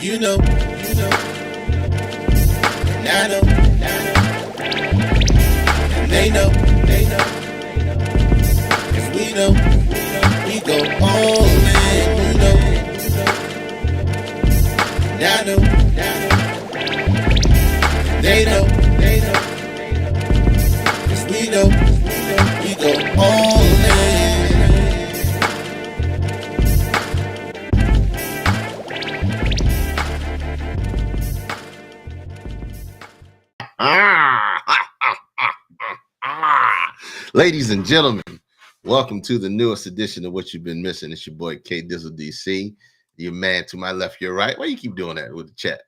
You know, and I know, and they know, cause we know, we go all in. You know, and I know, and they know, cause we know, we go all in. Ladies and gentlemen, welcome to the newest edition of What You've Been Missing. It's your boy K Dizzle DC, your man to my left, your right. Why you keep doing that with the chat?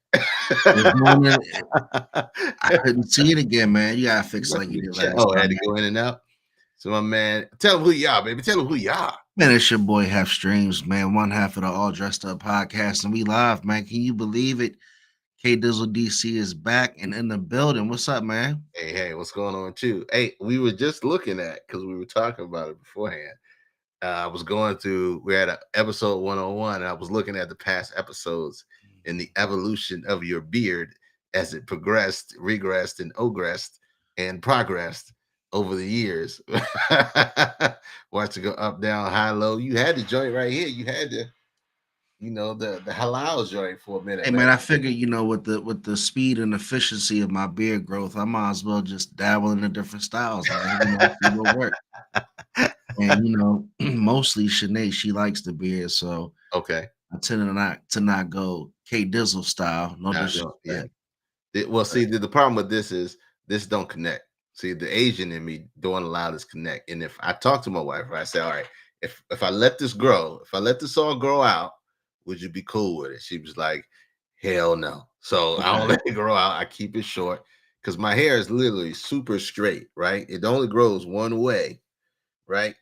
I couldn't see it again, man. You gotta fix it like you did last I had time. to go in and out. So my man, tell them who you are, baby. Tell them who you are. Man, it's your boy Half Streams, man. One half of the All Dressed Up podcast, and we live, man. Can you believe it? K Dizzle DC is back and in the building. What's up, man? Hey, what's going on too? Hey, we were just looking at, because we were talking about it beforehand. I was going through, we're at episode 101, and I was looking at the past episodes and the evolution of your beard as it progressed, regressed, and ogressed and progressed over the years. Watch it go up, down, high, low. You had the joint right here. You had the, the halal joint for a minute. Hey, man, I figured, with the speed and efficiency of my beard growth, I might as well just dabble in the different styles, man. See what work. And mostly Shanae, she likes the beard, so okay. I tend to not go K Dizzle style. No disrespect. Well, see, the problem with this is this don't connect. See, the Asian in me don't allow this connect. And if I talk to my wife, I say, all right, if I let this grow, if I let this all grow out, would you be cool with it? She was like, hell no. So I don't let it grow out. I keep it short because my hair is literally super straight, right? It only grows one way, right?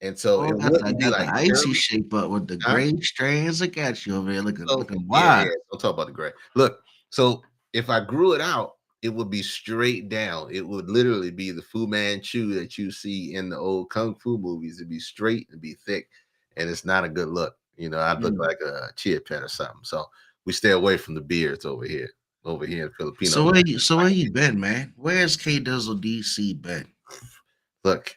And so it wouldn't be like the icy shape up with the gray strands. Look at you over there looking wild. Yeah, don't talk about the gray. Look, so if I grew it out, it would be straight down. It would literally be the Fu Manchu that you see in the old kung fu movies. It'd be straight, it'd be thick, and it's not a good look. I'd look like a chia pet or something. So we stay away from the beards over here in Filipino. So where you been, man? Where's K Dizzle DC been? Look,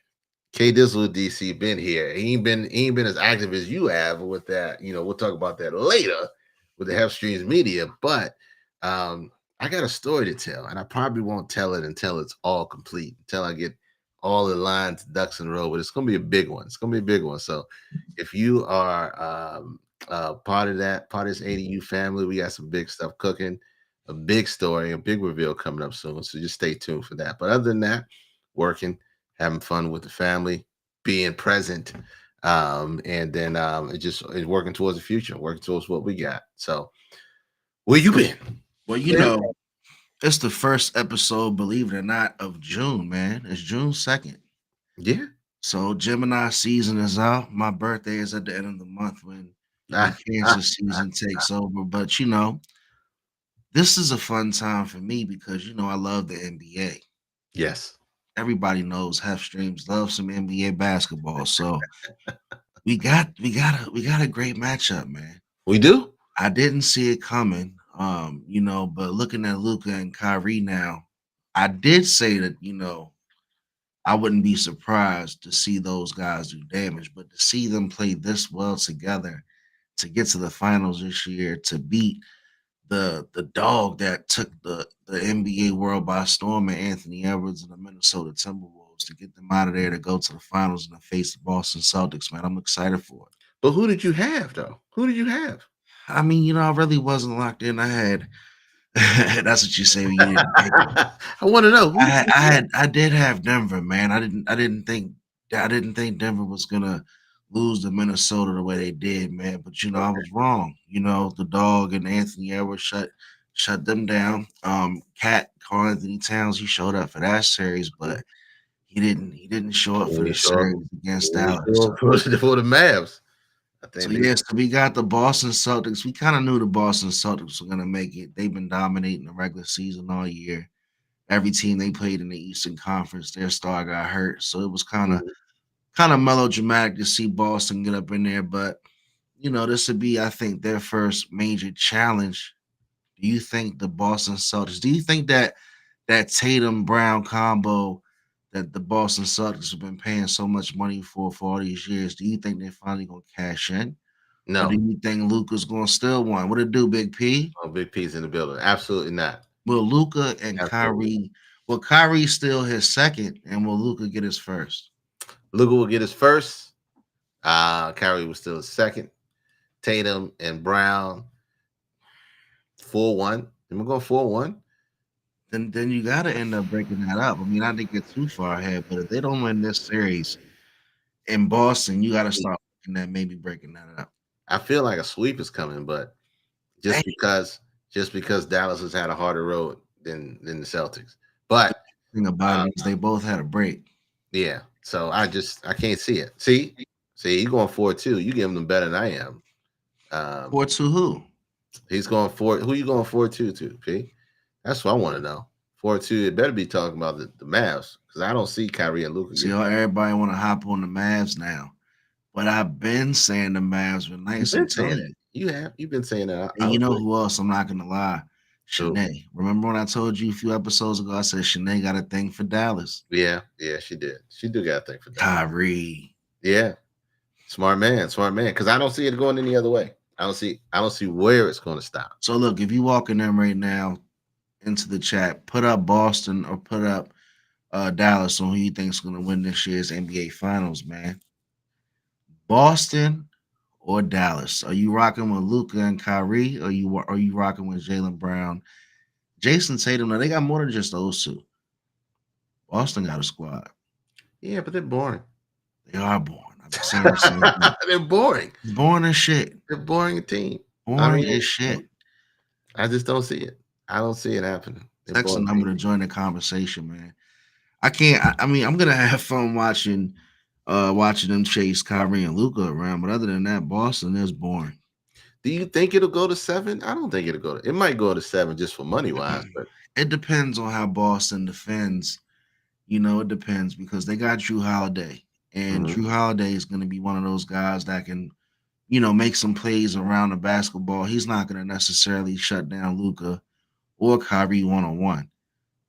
K Dizzle DC been here. He ain't been as active as you have with that. We'll talk about that later with the Half Streams Media. But I got a story to tell, and I probably won't tell it until it's all complete, until I get all the lines, ducks in a row. But it's gonna be a big one. It's gonna be a big one. So if you are part of this ADU family, we got some big stuff cooking, a big story, a big reveal coming up soon. So just stay tuned for that. But other than that, working, having fun with the family, being present, and then it's working towards the future, working towards what we got. So where you been? Well, it's the first episode, believe it or not, of June, man. It's June 2nd. Yeah. So Gemini season is out. My birthday is at the end of the month when the Cancer season takes over. But this is a fun time for me because I love the NBA. Yes. Everybody knows Half Streams love some NBA basketball. So we got a great matchup, man. We do. I didn't see it coming. But looking at Luka and Kyrie now, I did say that, I wouldn't be surprised to see those guys do damage, but to see them play this well together, to get to the finals this year, to beat the dog that took the NBA world by storm and Anthony Edwards and the Minnesota Timberwolves, to get them out of there to go to the finals and to face the Boston Celtics, man. I'm excited for it. But who did you have, though? Who did you have? I mean, I really wasn't locked in. I had that's what you say when you didn't pick it. I want to know. I did have Denver, man. I didn't think Denver was gonna lose to Minnesota the way they did, man. But I was wrong. The dog and Anthony Edwards shut them down. Karl-Anthony Towns, he showed up for that series, but he didn't show up for the series against Dallas. For the Mavs. So we got the Boston Celtics. We kind of knew the Boston Celtics were gonna make it. They've been dominating the regular season all year. Every team they played in the Eastern Conference, their star got hurt. So it was kind of melodramatic to see Boston get up in there. But this would be, I think, their first major challenge Do you think the Boston Celtics? Do you think that Tatum Brown combo that the Boston Celtics have been paying so much money for all these years? Do you think they're finally gonna cash in, or do No, you think Luca's gonna steal one? What it do, Big P? no big piece in the building. Absolutely not. Will Luca and Absolutely. Kyrie? Will Kyrie steal his second, and will Luca get his first? Luka will get his first. Kyrie was still his second. Tatum and Brown 4-1. And we're going 4-1. Then you got to end up breaking that up. I mean, not to get too far ahead, but if they don't win this series in Boston, you got to start looking at maybe breaking that up. I feel like a sweep is coming, but just Dang. because Dallas has had a harder road than the Celtics. But The thing about it is they both had a break. yeah, so I can't see it. See, you going 4-2. You giving them better than I am. 4-2 who? He's going 4. Who you going 4-2 to? P? That's what I want to know. 4-2. It better be talking about the Mavs because I don't see Kyrie and Luka. See how everybody want to hop on the Mavs now. But I've been saying the Mavs were nice. You've I'm been saying telling that. you. You've been saying that. And you know who else? I'm not gonna lie. Who? Shanae. Remember when I told you a few episodes ago? I said Shanae got a thing for Dallas. Yeah, she did. She do got a thing for that. Kyrie. Yeah, smart man. Because I don't see it going any other way. I don't see where it's going to stop. So look, if you walk in there right now into the chat, put up Boston or put up Dallas on who you think is going to win this year's NBA Finals, man. Boston or Dallas? Are you rocking with Luka and Kyrie, or are you rocking with Jaylen Brown, Jason Tatum? Now they got more than just those two. Boston got a squad. Yeah, but they're boring. They are boring. I've been saying the same thing. They're boring. Boring as shit. They're boring team. Boring as shit. I just don't see it. I don't see it happening. Text the number to join the conversation, man. I can't. I mean, I'm gonna have fun watching them chase Kyrie and Luka around, but other than that, Boston is boring. Do you think it'll go to 7? I don't think it'll go to. It might go to 7 just for money wise, but it depends on how Boston defends. You know, it depends because they got Drew Holiday, and Drew Holiday is going to be one of those guys that can, you know, make some plays around the basketball. He's not going to necessarily shut down Luka or Kyrie one-on-one,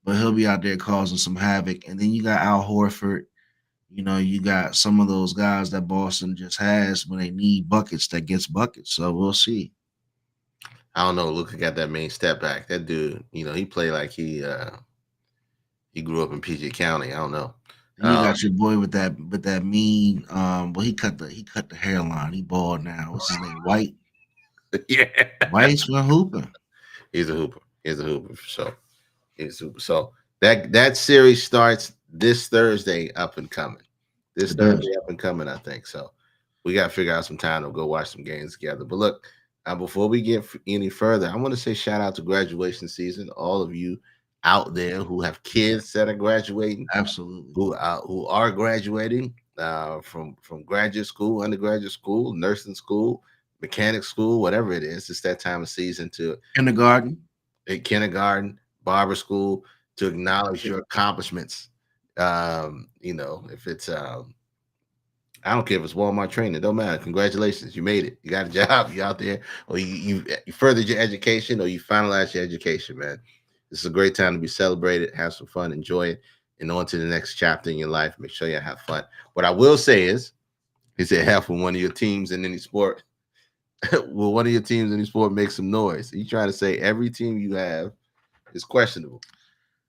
but he'll be out there causing some havoc. And then you got Al Horford. You know, you got some of those guys that Boston just has when they need buckets that gets buckets. So we'll see. I don't know. Luka got that main step back. That dude, you know, he played like he grew up in PG County. I don't know. And you got your boy with that mean. Well, he cut the hairline. He bald now. What's his name? White. Yeah, White's been hooping. He's a hooper for sure. He's a hooper. So that series starts this Thursday up and coming. I think. So we got to figure out some time to go watch some games together. But look, before we get any further, I want to say shout out to graduation season. All of you out there who have kids that are graduating, absolutely, who are graduating from graduate school, undergraduate school, nursing school, mechanic school, whatever it is. It's that time of season to kindergarten, barber school, to acknowledge your accomplishments. You know, if it's I don't care if it's Walmart training, it don't matter. Congratulations, you made it. You got a job, you out there, or you furthered your education, or you finalized your education, man. This is a great time to be celebrated, have some fun, enjoy it, and on to the next chapter in your life. Make sure you have fun. What I will say is, he said, half of one of your teams in any sport. Will one of your teams in any sport make some noise? Are you trying to say every team you have is questionable?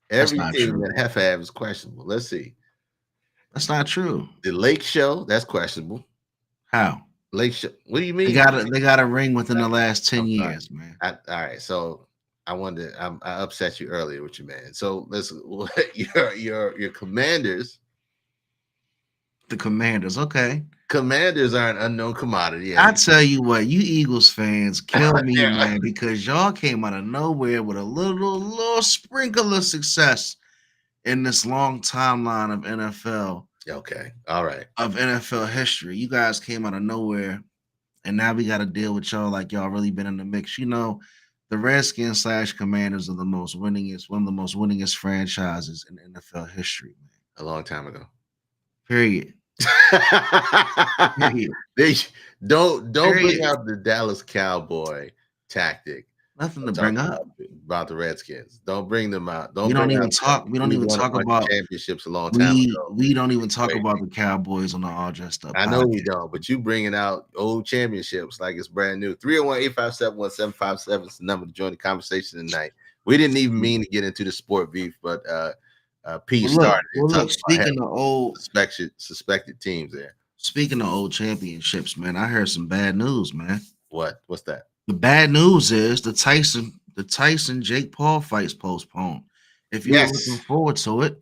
Every team that have is questionable. Let's see. That's not true. The Lake Show, that's questionable. How? Lake Show. What do you mean? They got a ring within the last 10 years, man. All right. So I upset you earlier with your man. So listen, your Commanders. The Commanders, okay. Commanders are an unknown commodity. I tell you what, you Eagles fans kill me, man, because y'all came out of nowhere with a little sprinkle of success in this long timeline of NFL. Okay. All right. Of NFL history. You guys came out of nowhere, and now we got to deal with y'all like y'all really been in the mix. You know, the Redskins / Commanders are one of the most winningest franchises in NFL history, man. A long time ago. Period. They don't bring out the Dallas Cowboy tactic Nothing I'm to talking bring up. about the Redskins. Don't bring them out. We Don't don't bring even out them. talk. We don't We even won a talk bunch of about. championships a long time We ago. we don't even It's talk crazy. about the Cowboys on the All Dressed Up I know we podcast. don't, but you bringing out old championships like it's brand new. 301-857-1757 is the number to join the conversation tonight. We didn't even mean to get into the sport beef, but P started it Well, look. talking about having suspected teams there. Speaking of old championships, man, I heard some bad news, man. What's that? The bad news is the Tyson Jake Paul fight's postponed. If you were looking Yes. forward to it,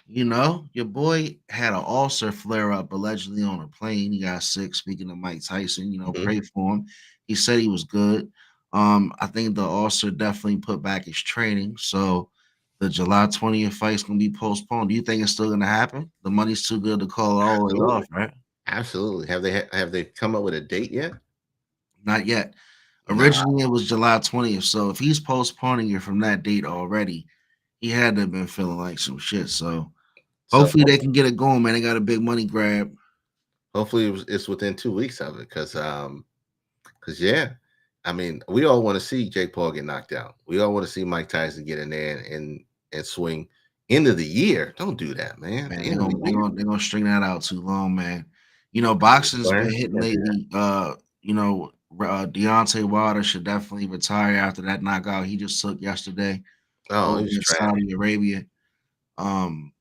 your boy had an ulcer flare up allegedly on a plane. He got sick. Speaking of Mike Tyson, Mhm. pray for him. He said he was good. I think the ulcer definitely put back his training. So the July 20th fight's gonna be postponed. Do you think it's still gonna happen? The money's too good to call it all the way Absolutely. off, right? Absolutely. Have they come up with a date yet? Not yet. No. Originally, it was July 20th. So if he's postponing it from that date already, he had to have been feeling like some shit. So So hopefully they can get it going, man. They got a big money grab. hopefully it's within 2 weeks of it, because yeah, I mean, we all want to see Jake Paul get knocked out. We all want to see Mike Tyson get in there and swing. End of the year. Don't do that, man. Man, The they're end of gonna the they year. gonna they gonna string that out too long, man. Boxing's Go been ahead. hitting Can't do that. lately. Deontay Wilder should definitely retire after that knockout he just took yesterday Oh, over he's in trash. Saudi Arabia. Um,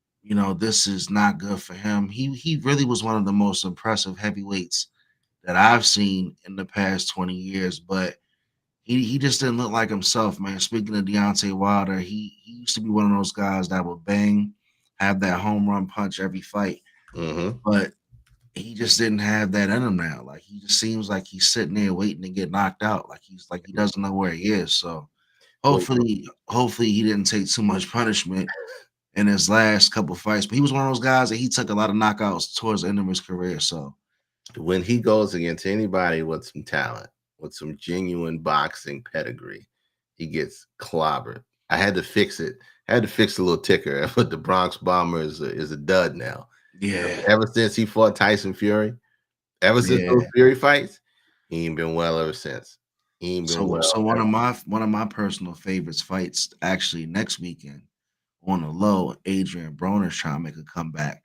this is not good for him. He really was one of the most impressive heavyweights that I've seen in the past 20 years, but he just didn't look like himself, man. Speaking of Deontay Wilder, he used to be one of those guys that would bang, have that home run punch every fight, Mm-hmm. but he just didn't have that in him now. Like he just seems like he's sitting there waiting to get knocked out. Like he doesn't know where he is. So Well, hopefully he didn't take too much punishment in his last couple fights. But he was one of those guys that he took a lot of knockouts towards the end of his career. So when he goes against anybody with some talent, with some genuine boxing pedigree, he gets clobbered. I had to fix it. I had to fix the little ticker. But the Bronx Bomber is a dud now. yeah, Ever since he fought Tyson Fury, ever since those yeah. Fury fights, he ain't been well ever since. He ain't been So well one ever. of my personal favorites fights actually next weekend on the low. Adrian Broner's trying to make a comeback,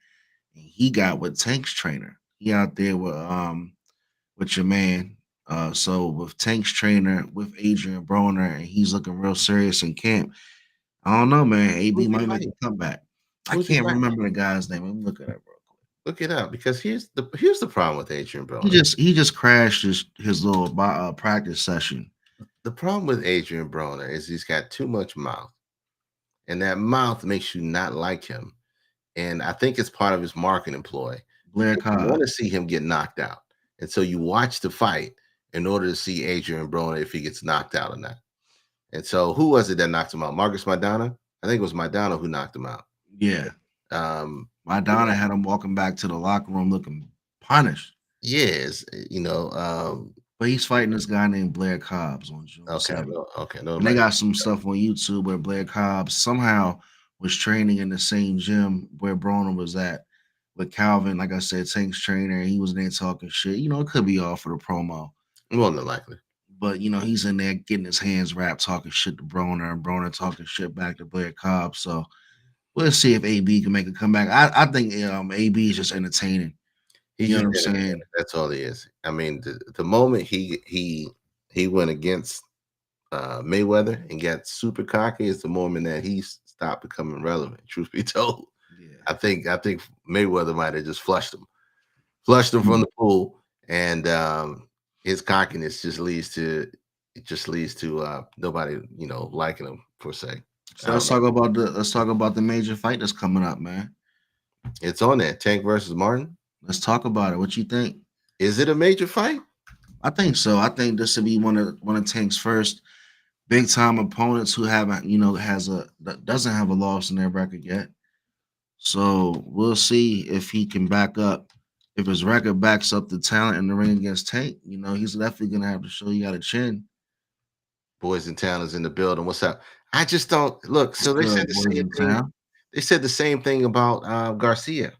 and he got with Tank's trainer. He out there with your man. So with Tank's trainer, with Adrian Broner, and he's looking real serious in camp. I don't know, man. AB Who's he might make fighting? a comeback. I Who's he can't fighting? remember the guy's name. Let me look it up real quick. Look it up, because here's the problem with Adrian He Broner. just he just crashed his little practice session. The problem with Adrian Broner is he's got too much mouth, and that mouth makes you not like him. And I think it's part of his marketing ploy. Blair You want Cobb. to see him get knocked out, and so you watch the fight in order to see Adrian Broner if he gets knocked out or not. And so, who was it that knocked him out? Marcus Maidana? I think it was Maidana who knocked him out. Yeah. Madonna had him walking back to the locker room looking punished. Yes, But he's fighting this guy named Blair Cobbs on June okay, 7th. no, And they got some stuff on YouTube where Blair Cobbs somehow was training in the same gym where Broner was at with Calvin. Like I said, Tank's trainer. He was in there talking shit. It could be all for the promo. more than likely. But he's in there getting his hands wrapped, talking shit to Broner, and Broner talking shit back to Blair Cobb. So we'll see if AB can make a comeback. I think AB is just entertaining. He's You know just what I'm entertaining. saying? That's all he is. I mean, the moment he went against Mayweather and got super cocky is the moment that he stopped becoming relevant. Truth be told, Yeah. I think Mayweather might have just flushed him from the pool, and his cockiness just leads to nobody liking him per se. So let's talk about the major fight that's coming up, man. It's on there. Tank versus Martin. Let's talk about it. What you think? Is it a major fight? I think so. I think this will be one of Tank's first big time opponents who doesn't have a loss in their record yet. So we'll see if he can back up. If his record backs up the talent in the ring against Tank, he's definitely gonna have to show he got a chin. Boys in Town is in the building. What's up? I just don't look. So they said the Boys same in thing. town. They said the same thing about Garcia.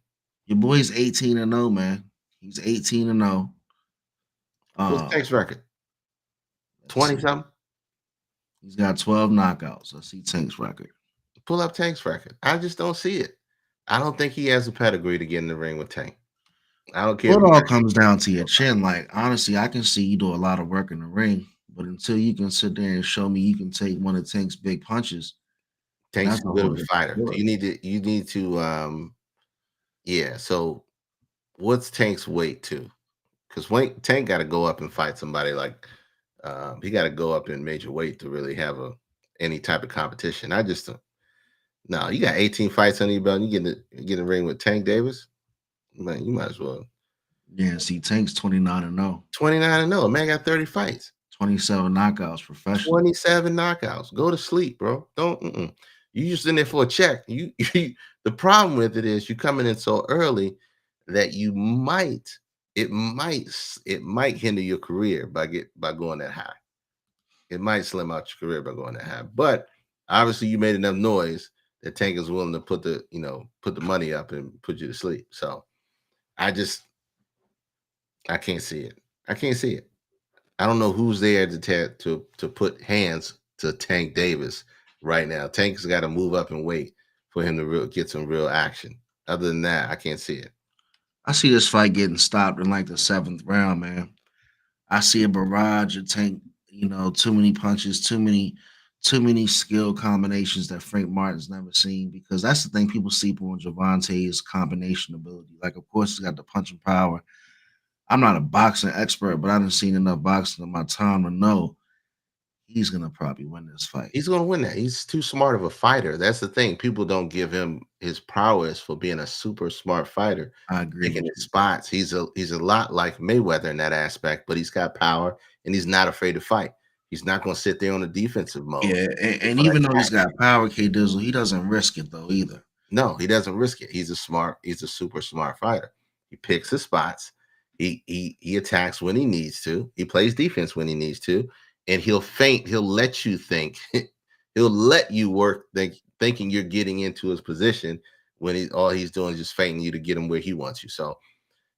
Your boy's 18-0, man. He's 18-0. What's Tank's record? 20 something? He's got 12 knockouts. Let's see Tank's record. Pull up Tank's record. I just don't see it. I don't think he has a pedigree to get in the ring with Tank. I don't care. Well, it all comes down to your chin. Like, honestly, I can see you do a lot of work in the ring, but until you can sit there and show me you can take one of Tank's big punches, Tank's that's too a good whole of a different fighter. story. You need to yeah. So what's Tank's weight to? Because Tank got to go up and fight somebody like he got to go up in major weight to really have any type of competition. I just no. You got 18 fights under your belt. And you get in the ring with Tank Davis. Man, you might as well. Yeah, see, Tank's 29-0, 29-0. Man got 30 fights. 27 knockouts professional. 27 knockouts. Go to sleep, bro. Don't. You just in there for a check. The problem with it is you coming in so early that it might hinder your career by going that high. It might slim out your career by going that high. But obviously, you made enough noise that Tank is willing to put the money up and put you to sleep. So I can't see it. I can't see it. I don't know who's there to put hands to Tank Davis right now. Tank's got to move up and wait for him to get some real action. Other than that, I can't see it. I see this fight getting stopped in like the 7th round, man. I see a barrage of Tank, too many punches, too many skill combinations that Frank Martin's never seen, because that's the thing people sleep on Javante's combination ability. Like, of course, he's got the punching power. I'm not a boxing expert, but I done seen enough boxing in my time to know he's gonna probably win this fight. He's going to win that. He's too smart of a fighter. That's the thing. People don't give him his prowess for being a super smart fighter, I agree picking with his you. spots. He's a lot like Mayweather in that aspect, but he's got power and he's not afraid to fight. He's not going to sit there on a defensive mode. Yeah, and For even though attack. he's got power, K Dizzle, he doesn't risk it though either. No, he doesn't risk it. He's a super smart fighter. He picks his spots. He attacks when he needs to. He plays defense when he needs to, and he'll feint. He'll let you think. He'll let you work thinking you're getting into his position when all he's doing is just feinting you to get him where he wants you. So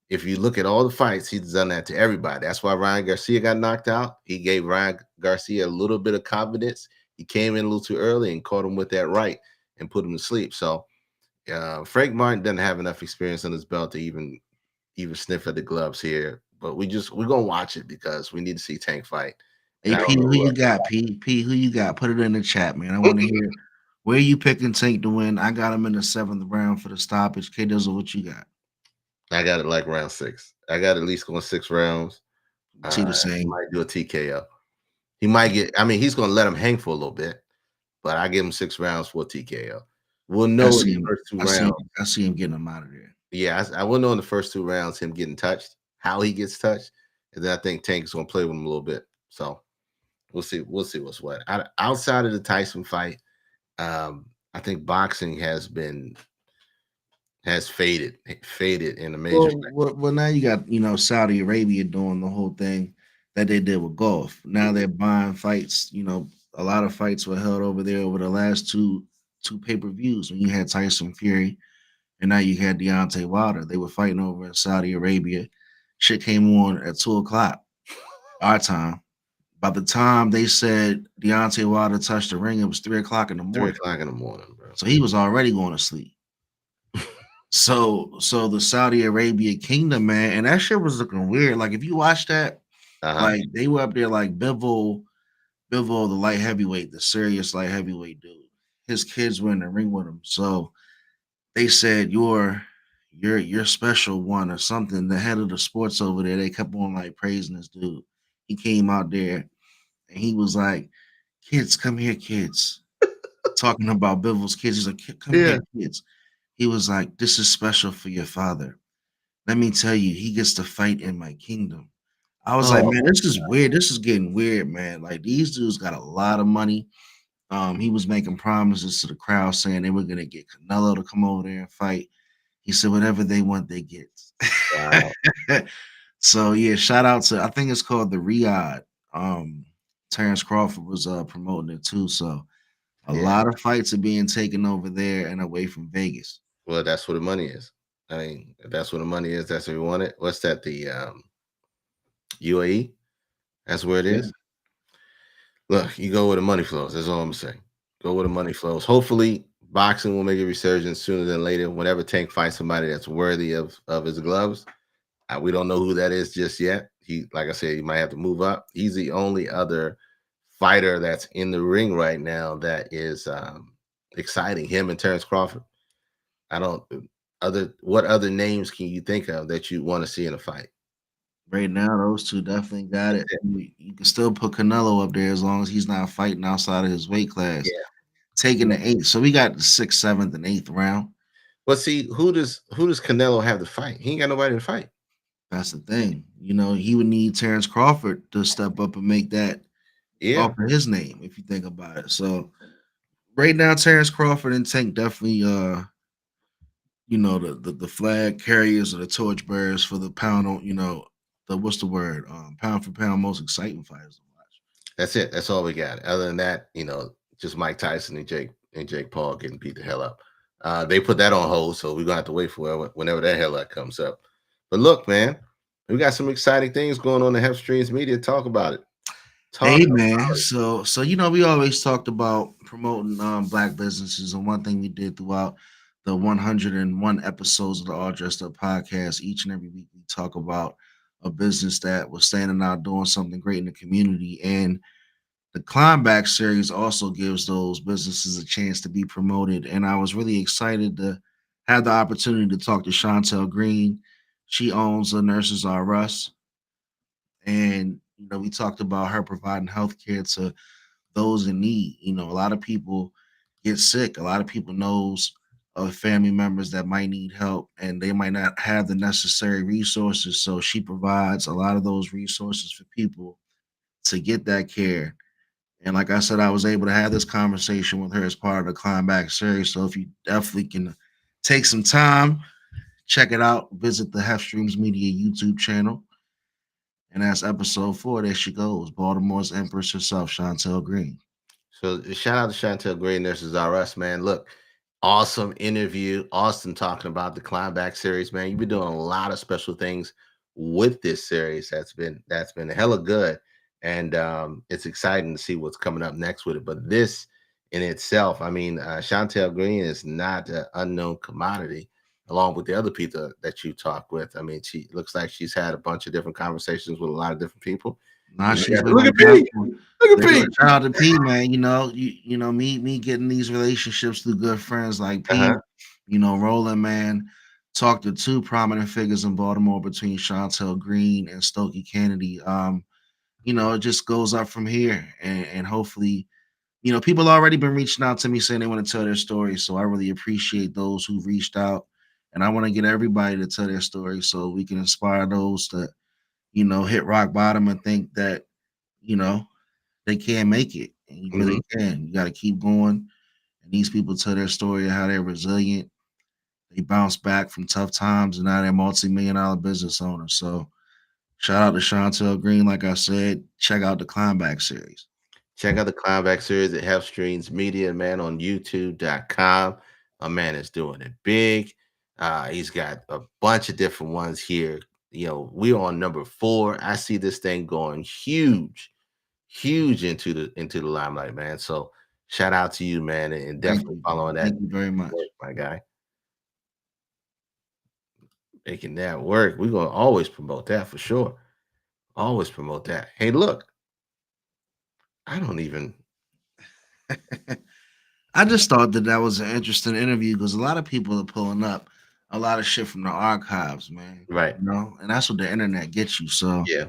if you look at all the fights, he's done that to everybody. That's why Ryan Garcia got knocked out. He gave Ryan Garcia a little bit of confidence. He came in a little too early and caught him with that right and put him to sleep. So Frank Martin doesn't have enough experience on his belt to even sniff at the gloves here. But we're gonna watch it because we need to see Tank fight. Hey P, who you got? P, who you got? Put it in the chat, man. I want to hear where you picking Tank to win. I got him in the 7th round for the stoppage. K Dizzle, what you got? I got it like round 6. I got at least going 6 rounds. See the He same. might do a TKO. He might get. I mean, he's gonna let him hang for a little bit, but I give him 6 rounds for a TKO. We'll know in the first 2 rounds. I see him getting him out of there. Yeah, I will know in the first 2 rounds him getting touched, how he gets touched, and then I think Tank is gonna play with him a little bit. So we'll see. We'll see what's what. Outside of the Tyson fight, I think boxing has faded in a major way. Well, now you got Saudi Arabia doing the whole thing that they did with golf. Now they're buying fights. A lot of fights were held over there over the last two pay-per-views when you had Tyson Fury and now you had Deontay Wilder. They were fighting over in Saudi Arabia. Shit came on at 2:00 our time. By the time they said Deontay Wilder touched the ring, it was 3:00 in the 3 morning. o'clock in the morning, bro. So he was already going to sleep. So the Saudi Arabia kingdom, man, and that shit was looking weird. Like if you watch that, like they were up there like Bivol, the light heavyweight, the serious light heavyweight dude. His kids were in the ring with him. So they said you're special one or something. The head of the sports over there, they kept on like praising this dude. He came out there and he was like, "Kids, come here, kids." Talking about Bivol's kids. He's like, "Come here, kids." He was like, "This is special for your father. Let me tell you, he gets to fight in my kingdom." I was like, man, this is weird. This is getting weird, man. Like these dudes got a lot of money. He was making promises to the crowd saying they were gonna get Canelo to come over there and fight. He said, whatever they want, they get. Wow. So yeah, shout out to I think it's called the Riyadh. Terrence Crawford was promoting it too. So a lot of fights are being taken over there and away from Vegas. Well, that's where the money is. I mean, if that's where the money is, that's where we want it. What's that? The UAE? That's where it is. Look, you go where the money flows. That's all I'm saying. Go where the money flows. Hopefully, boxing will make a resurgence sooner than later. Whenever Tank finds somebody that's worthy of his gloves, we don't know who that is just yet. He, like I said, he might have to move up. He's the only other fighter that's in the ring right now that is exciting. Him and Terrence Crawford. I don't. What other names can you think of that you want to see in a fight? Right now, those two definitely got it. You can still put Canelo up there as long as he's not fighting outside of his weight class. Yeah. Taking the 8th. So we got the 6th, 7th, and 8th round. But see, who does Canelo have to fight? He ain't got nobody to fight. That's the thing. You know, he would need Terrence Crawford to step up and make that off of his name, if you think about it. So right now, Terrence Crawford and Tank definitely you know, the flag carriers or the torch bearers for the pound on, you know, the what's the word? Pound for pound most exciting fighters to watch. That's it. That's all we got. Other than that, you know, just Mike Tyson and Jake Paul getting beat the hell up. They put that on hold, so we're gonna have to wait for it whenever that hell that comes up. But look, man, we got some exciting things going on in Hep Streams Media. Talk about it. Hey man, so you know, we always talked about promoting black businesses, and one thing we did throughout the 101 episodes of the All Dressed Up podcast, each and every week we talk about a business that was standing out doing something great in the community. And the Climb Back series also gives those businesses a chance to be promoted. And I was really excited to have the opportunity to talk to Chantel Green. She owns a Nurses R Us. And, you know, we talked about her providing healthcare to those in need. You know, a lot of people get sick. A lot of people knows of family members that might need help and they might not have the necessary resources. So she provides a lot of those resources for people to get that care. And like I said, I was able to have this conversation with her as part of the Climb Back series. So if you definitely can take some time, check it out, visit the Hep Streams Media YouTube channel. And that's episode 4. There she goes, Baltimore's Empress herself, Chantel Green. So shout out to Chantel Green, Nurses R Us, man. Look, awesome interview. Austin talking about the Climb Back series, man. You've been doing a lot of special things with this series. That's been hella good. And it's exciting to see what's coming up next with it. But this in itself, I mean, Chantel Green is not an unknown commodity, along with the other people that you talk with. I mean, she looks like she's had a bunch of different conversations with a lot of different people. Nah, she's look at Pete. Look at Pete. Shout out to Pete, man. You know, you know, me getting these relationships through good friends like Pete, you know, Roland, man. Talked to 2 prominent figures in Baltimore between Chantel Green and Stokey Kennedy. You know, it just goes up from here. And hopefully, you know, people already been reaching out to me saying they want to tell their story. So I really appreciate those who reached out. And I want to get everybody to tell their story so we can inspire those that, you know, hit rock bottom and think that, you know, they can't make it. And you really can. You got to keep going. And these people tell their story of how they're resilient. They bounce back from tough times and now they're multi-million-dollar business owners. So shout out to Chantel Green. Like I said, check out the Climb Back series. Check out the Climb Back series at Hep Streams Media, man, on YouTube.com. My man is doing it big. He's got a bunch of different ones here. You know, we're on number 4. I see this thing going huge into the limelight, man. So shout out to you, man, and definitely following that. Thank you very much, my guy. Making that work. We're gonna always promote that for sure. Always promote that. Hey, look, I don't even. I just thought that was an interesting interview because a lot of people are pulling up a lot of shit from the archives, man. Right. You know, and that's what the internet gets you. So yeah.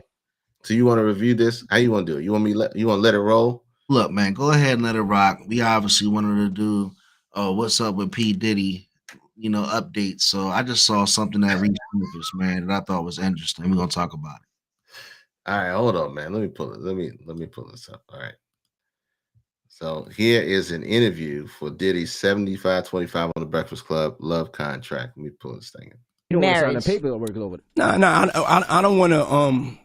So you want to review this? How you want to do it? You want to let it roll? Look, man, go ahead and let it rock. We obviously wanted to do what's up with P. Diddy, you know, updates. So I just saw something that reached surface, man, that I thought was interesting. We're gonna talk about it. All right, hold on, man. Let me pull it. Let me pull this up. All right. So here is an interview for Diddy's 75-25 on the Breakfast Club love contract. Let me pull this thing in. You don't want to sign the paperwork over it. No, I don't want to.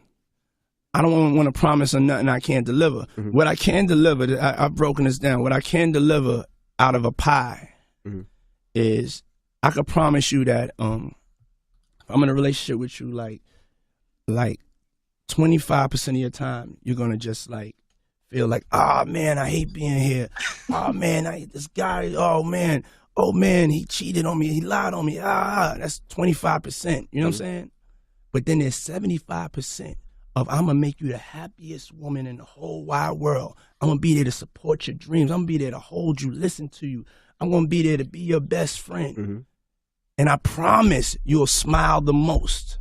I don't want to promise or nothing I can't deliver. What I can deliver, I've broken this down. What I can deliver out of a pie is I could promise you that I'm in a relationship with you, like 25% of your time you're gonna just like feel like, oh man, I hate being here. Oh man, I hate this guy. Oh man, he cheated on me. He lied on me. That's 25%. You know what I'm saying? But then there's 75% of I'm gonna make you the happiest woman in the whole wide world. I'm gonna be there to support your dreams. I'm gonna be there to hold you, listen to you. I'm gonna be there to be your best friend. And I promise you'll smile the most.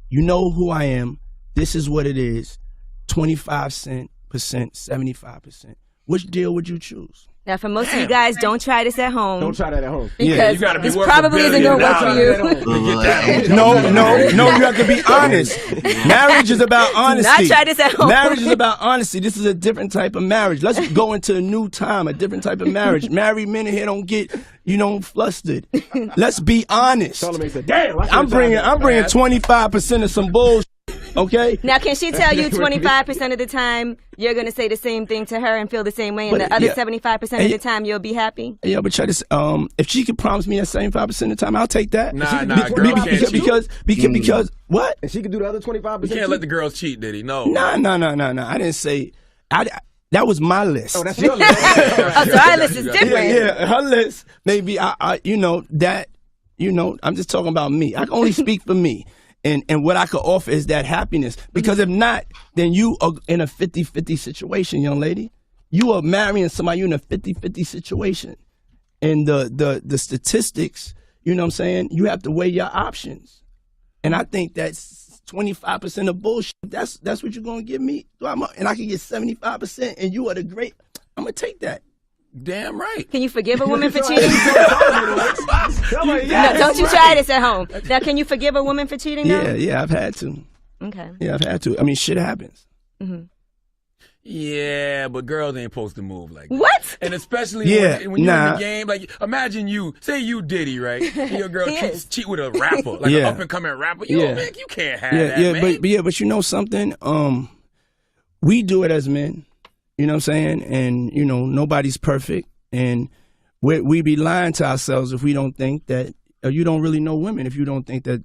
You know who I am. This is what it is. 25%, 75%. Which deal would you choose? Now, for most of you guys, don't try this at home. Don't try that at home. Because you gotta be this worth probably $1 isn't billion. going to work for you. No, you have to be honest. Marriage is about honesty. Not try this at home. Marriage is about honesty. This is a different type of marriage. Let's go into a new time, a different type of marriage. Married men in here don't get, flustered. Let's be honest. Charlamagne said, "Damn, I'm bringing 25% of some bullshit. Okay. Now, can she tell you 25% of the time you're going to say the same thing to her and feel the same way, and But, the other yeah. 75% of the time you'll be happy? Yeah, but try this. If she could promise me that 75% of the time, I'll take that. Nah, Be- girl be- can't cheat. Because what? And she can do the other 25%. You can't let the girls cheat, did he? No. No. I didn't say. That was my list. Oh, that's your list. Oh, so our list is different. Yeah, her list. Maybe I'm just talking about me. I can only speak for me. And what I could offer is that happiness. Because if not, then you are in a 50-50 situation, young lady. You are marrying somebody, you're in a 50-50 situation. And the statistics, you know what I'm saying? You have to weigh your options. And I think that's 25% of bullshit. That's what you're going to give me. And I can get 75%, and you are the great. I'm going to take that. Damn right. Can you forgive a woman for cheating? Like, No, don't you try this at home. Now, can you forgive a woman for cheating, though? Yeah, I've had to. Okay. Yeah, I've had to. I mean, shit happens. Yeah, but girls ain't supposed to move like that. What? And especially Yeah, when you're in nah. the game, like imagine say you Diddy, right? And your girl He is. cheat with a rapper, like Yeah. an up and coming rapper. You Yeah. man, you can't have that, Yeah, man. but you know something? We do it as men. You know what I'm saying? And nobody's perfect, and we be lying to ourselves if we don't think that. You don't really know women if you don't think that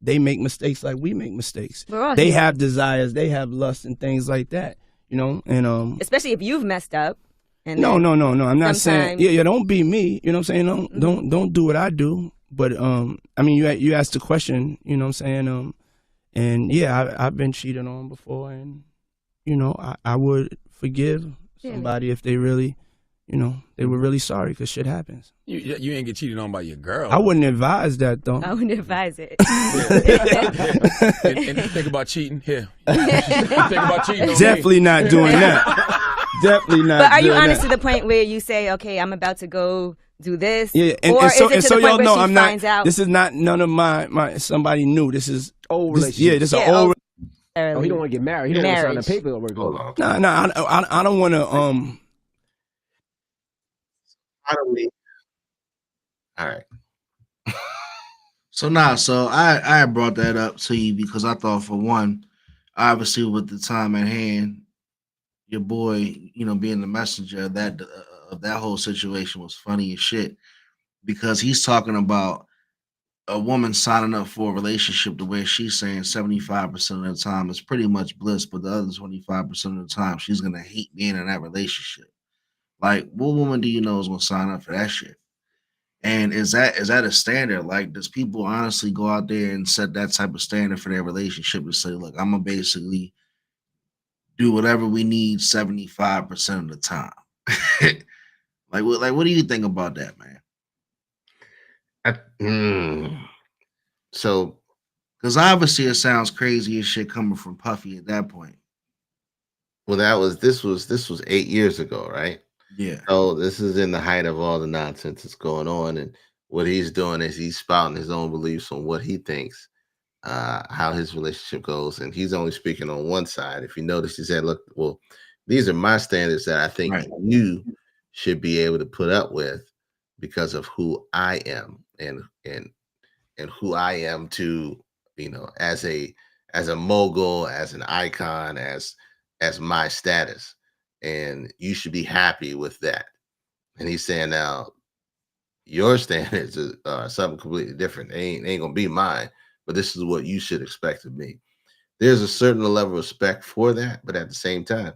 they make mistakes like we make mistakes. We're all They human. have desires, they have lust and things like that. And Especially if you've messed up. And no. I'm not saying. sometimes- Yeah, don't be me. You know what I'm saying? Don't do what I do. But I mean, you asked the question. You know what I'm saying? And yeah, I've been cheated on before, and I would forgive somebody if they really, they were really sorry, because shit happens. You ain't get cheated on by your girl. I wouldn't advise that though. I wouldn't advise it. and think about cheating here. Think about cheating on me. Definitely not doing that. Definitely not. But are you doing honest that. to the point where you say, okay, I'm about to go do this? Yeah, or is it to the point y'all where know she I'm finds not. out? This is not none of my somebody new. This is Old this, relationship. yeah, this is Yeah, an old. Oh, he don't want to get married. He don't want to sign the Marriage. paperwork. Hold on. No, I don't want to. How do we? All right. So I brought that up to you because I thought, for one, obviously with the time at hand, your boy, being the messenger of that whole situation was funny as shit, because he's talking about a woman signing up for a relationship the way she's saying 75% of the time is pretty much bliss, but the other 25% of the time she's gonna hate being in that relationship. Like, what woman do you know is gonna sign up for that shit? And is that a standard? Like, does people honestly go out there and set that type of standard for their relationship to say, look, I'm gonna basically do whatever we need 75% of the time? Like what do you think about that, man? So, Because obviously it sounds crazy as shit coming from Puffy at that point. well, this was 8 years ago, right? Yeah. So this is in the height of all the nonsense that's going on, and what he's doing is he's spouting his own beliefs on what he thinks, how his relationship goes, and he's only speaking on one side. If you notice, he said, "Look, well, these are my standards that I think Right. you should be able to put up with because of who I am and who I am to as a mogul, as an icon, as my status." And you should be happy with that. And he's saying, now your standards are something completely different. They ain't gonna be mine, but this is what you should expect of me. There's a certain level of respect for that, but at the same time,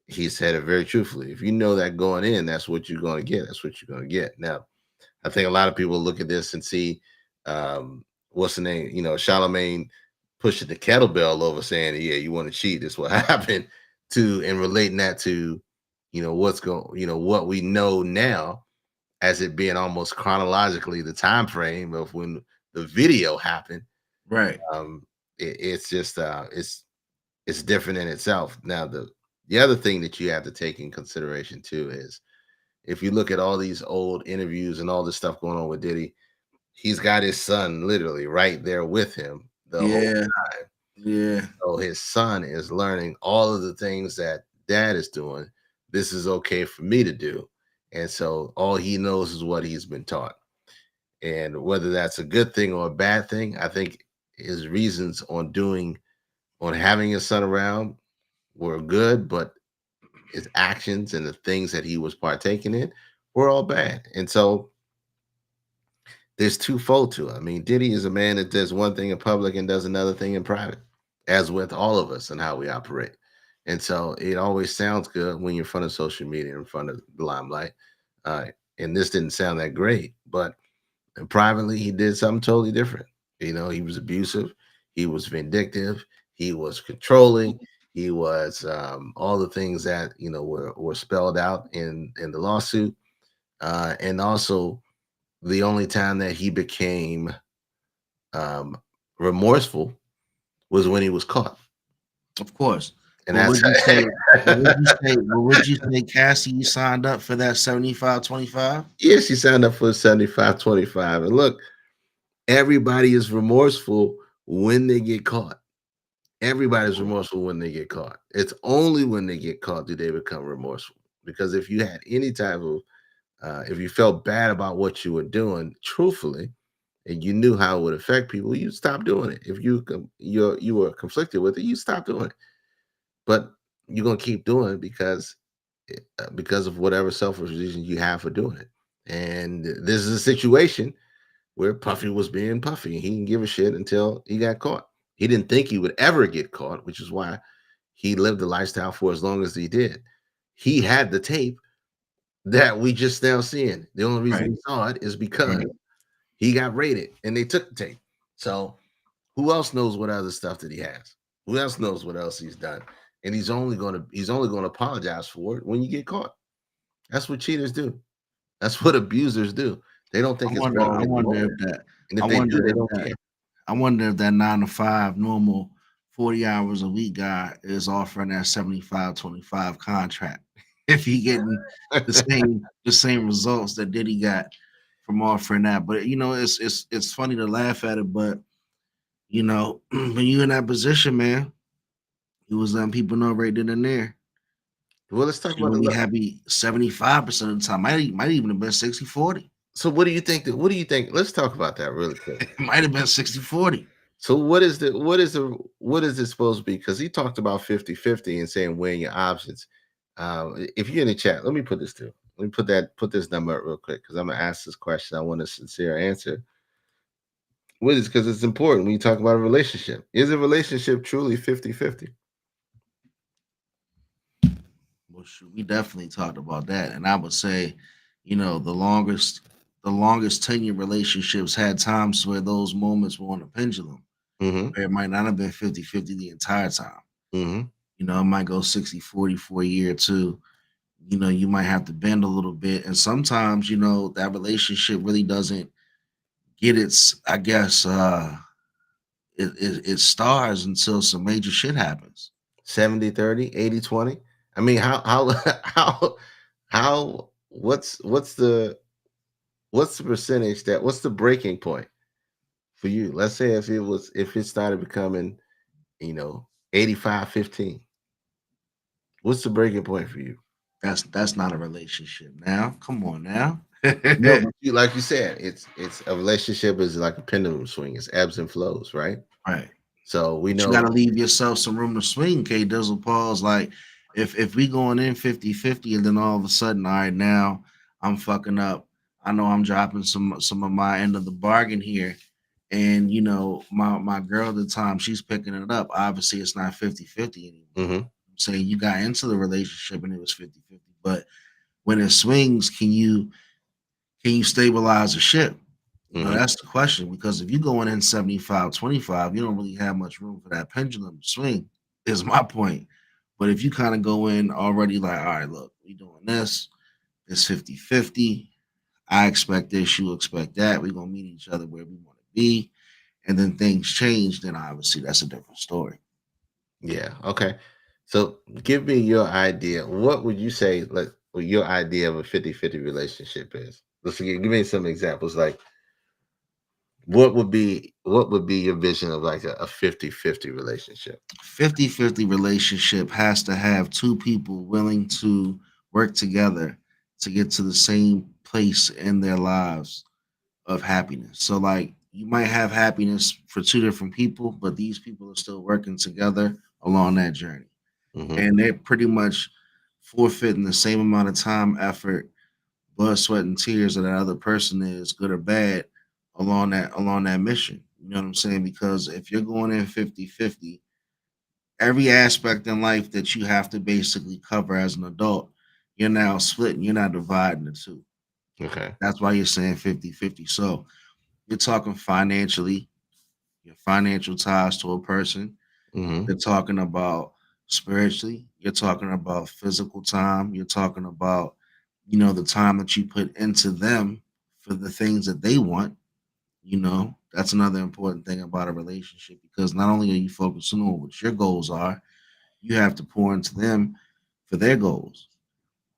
he said it very truthfully. If you know that going in, that's what you're going to get. That's what you're going to get. Now, I think a lot of people look at this and see, what's the name? You know, Charlemagne pushing the kettlebell over, saying, "Yeah, you want to cheat. This is what happened." And relating that to, what we know now, as it being almost chronologically the time frame of when the video happened. Right. It's just it's different in itself. Now, the other thing that you have to take in consideration too is, if you look at all these old interviews and all this stuff going on with Diddy, he's got his son literally right there with him the whole time. Yeah. So his son is learning all of the things that dad is doing. This is okay for me to do. And so all he knows is what he's been taught. And whether that's a good thing or a bad thing, I think his reasons on having his son around were good, but his actions and the things that he was partaking in were all bad. And so there's twofold to it. I mean, Diddy is a man that does one thing in public and does another thing in private, as with all of us and how we operate. And so it always sounds good when you're in front of social media, in front of the limelight. And this didn't sound that great, but privately, he did something totally different. You know, he was abusive. He was vindictive. He was controlling. He was all the things that, were spelled out in the lawsuit. And also, the only time that he became remorseful was when he was caught. Of course. And what that's would you say, Cassie signed up for that 75-25? Yeah, she signed up for 75-25. And look, everybody is remorseful when they get caught. Everybody's remorseful when they get caught. It's only when they get caught do they become remorseful. Because if you had any type of, if you felt bad about what you were doing, truthfully, and you knew how it would affect people, you stop doing it. If you were conflicted with it, you stop doing it. But you're gonna keep doing it because of whatever selfish reason you have for doing it. And this is a situation where Puffy was being Puffy, and he didn't give a shit until he got caught. He didn't think he would ever get caught, which is why he lived the lifestyle for as long as he did. He had the tape that we just now seeing. The only reason we saw it is because he got raided and they took the tape. So who else knows what other stuff that he has? Who else knows what else he's done? And he's only gonna apologize for it when you get caught. That's what cheaters do. That's what abusers do. They don't think it's wrong. I wonder if that. And if they do, they don't care. I wonder if that 9 to 5 normal 40 hours a week guy is offering that 75-25 contract. If he getting the same results that Diddy got from offering that. But it's funny to laugh at it, but when you're in that position, man, he was letting people know right then and there. Well, let's talk about really happy 75% of the time. Might even have been 60-40. So what do you think? Let's talk about that really quick. It might have been 60-40. So what is it supposed to be? Because he talked about 50-50 and saying weighing your options. If you're in the chat, let me put this too. Let me put this number up real quick because I'm gonna ask this question. I want a sincere answer. What is, because it's important when you talk about a relationship. Is a relationship truly 50-50? Well, we definitely talked about that. And I would say, the longest tenure relationships had times where those moments were on a pendulum. Mm-hmm. Where it might not have been 50-50 the entire time. Mm-hmm. It might go 60-40 for a year or two. You might have to bend a little bit. And sometimes, that relationship really doesn't get its, I guess, it stars until some major shit happens. 70-30, 80-20. I mean, what's the percentage what's the breaking point for you? Let's say if it started becoming, 85-15. What's the breaking point for you? That's not a relationship now. Come on now. No, like you said, it's a relationship is like a pendulum swing. It's ebbs and flows, right? Right. So we know you gotta leave yourself some room to swing, K Dizzle Paul's like if we going in 50-50 and then all of a sudden, all right, now I'm fucking up. I know I'm dropping some of my end of the bargain here. And my girl at the time, she's picking it up. Obviously, it's not 50-50 anymore. Mm-hmm. I'm saying? You got into the relationship and it was 50-50. But when it swings, can you stabilize a ship? You know, that's the question. Because if you going in 75-25, you don't really have much room for that pendulum to swing, is my point. But if you kind of go in already like, all right, look, we doing this, it's 50-50. I expect this, you expect that. We're gonna meet each other where we want to be. And then things change, then obviously that's a different story. Yeah. Okay. So give me your idea. What would you say like what your idea of a 50-50 relationship is? Let's give me some examples. Like what would be your vision of like a 50-50 relationship? 50-50 relationship has to have two people willing to work together to get to the same place in their lives of happiness. So like you might have happiness for two different people, but these people are still working together along that journey. Mhm. And they're pretty much forfeiting the same amount of time, effort, blood, sweat, and tears that other person is, good or bad, along that mission. You know what I'm saying? Because if you're going in 50-50, every aspect in life that you have to basically cover as an adult, you're now splitting, you're not dividing the two. Okay. That's why you're saying 50-50. So you're talking financially, your financial ties to a person. Hmm. You're talking about spiritually. You're talking about physical time. You're talking about, the time that you put into them for the things that they want. That's another important thing about a relationship because not only are you focusing on what your goals are, you have to pour into them for their goals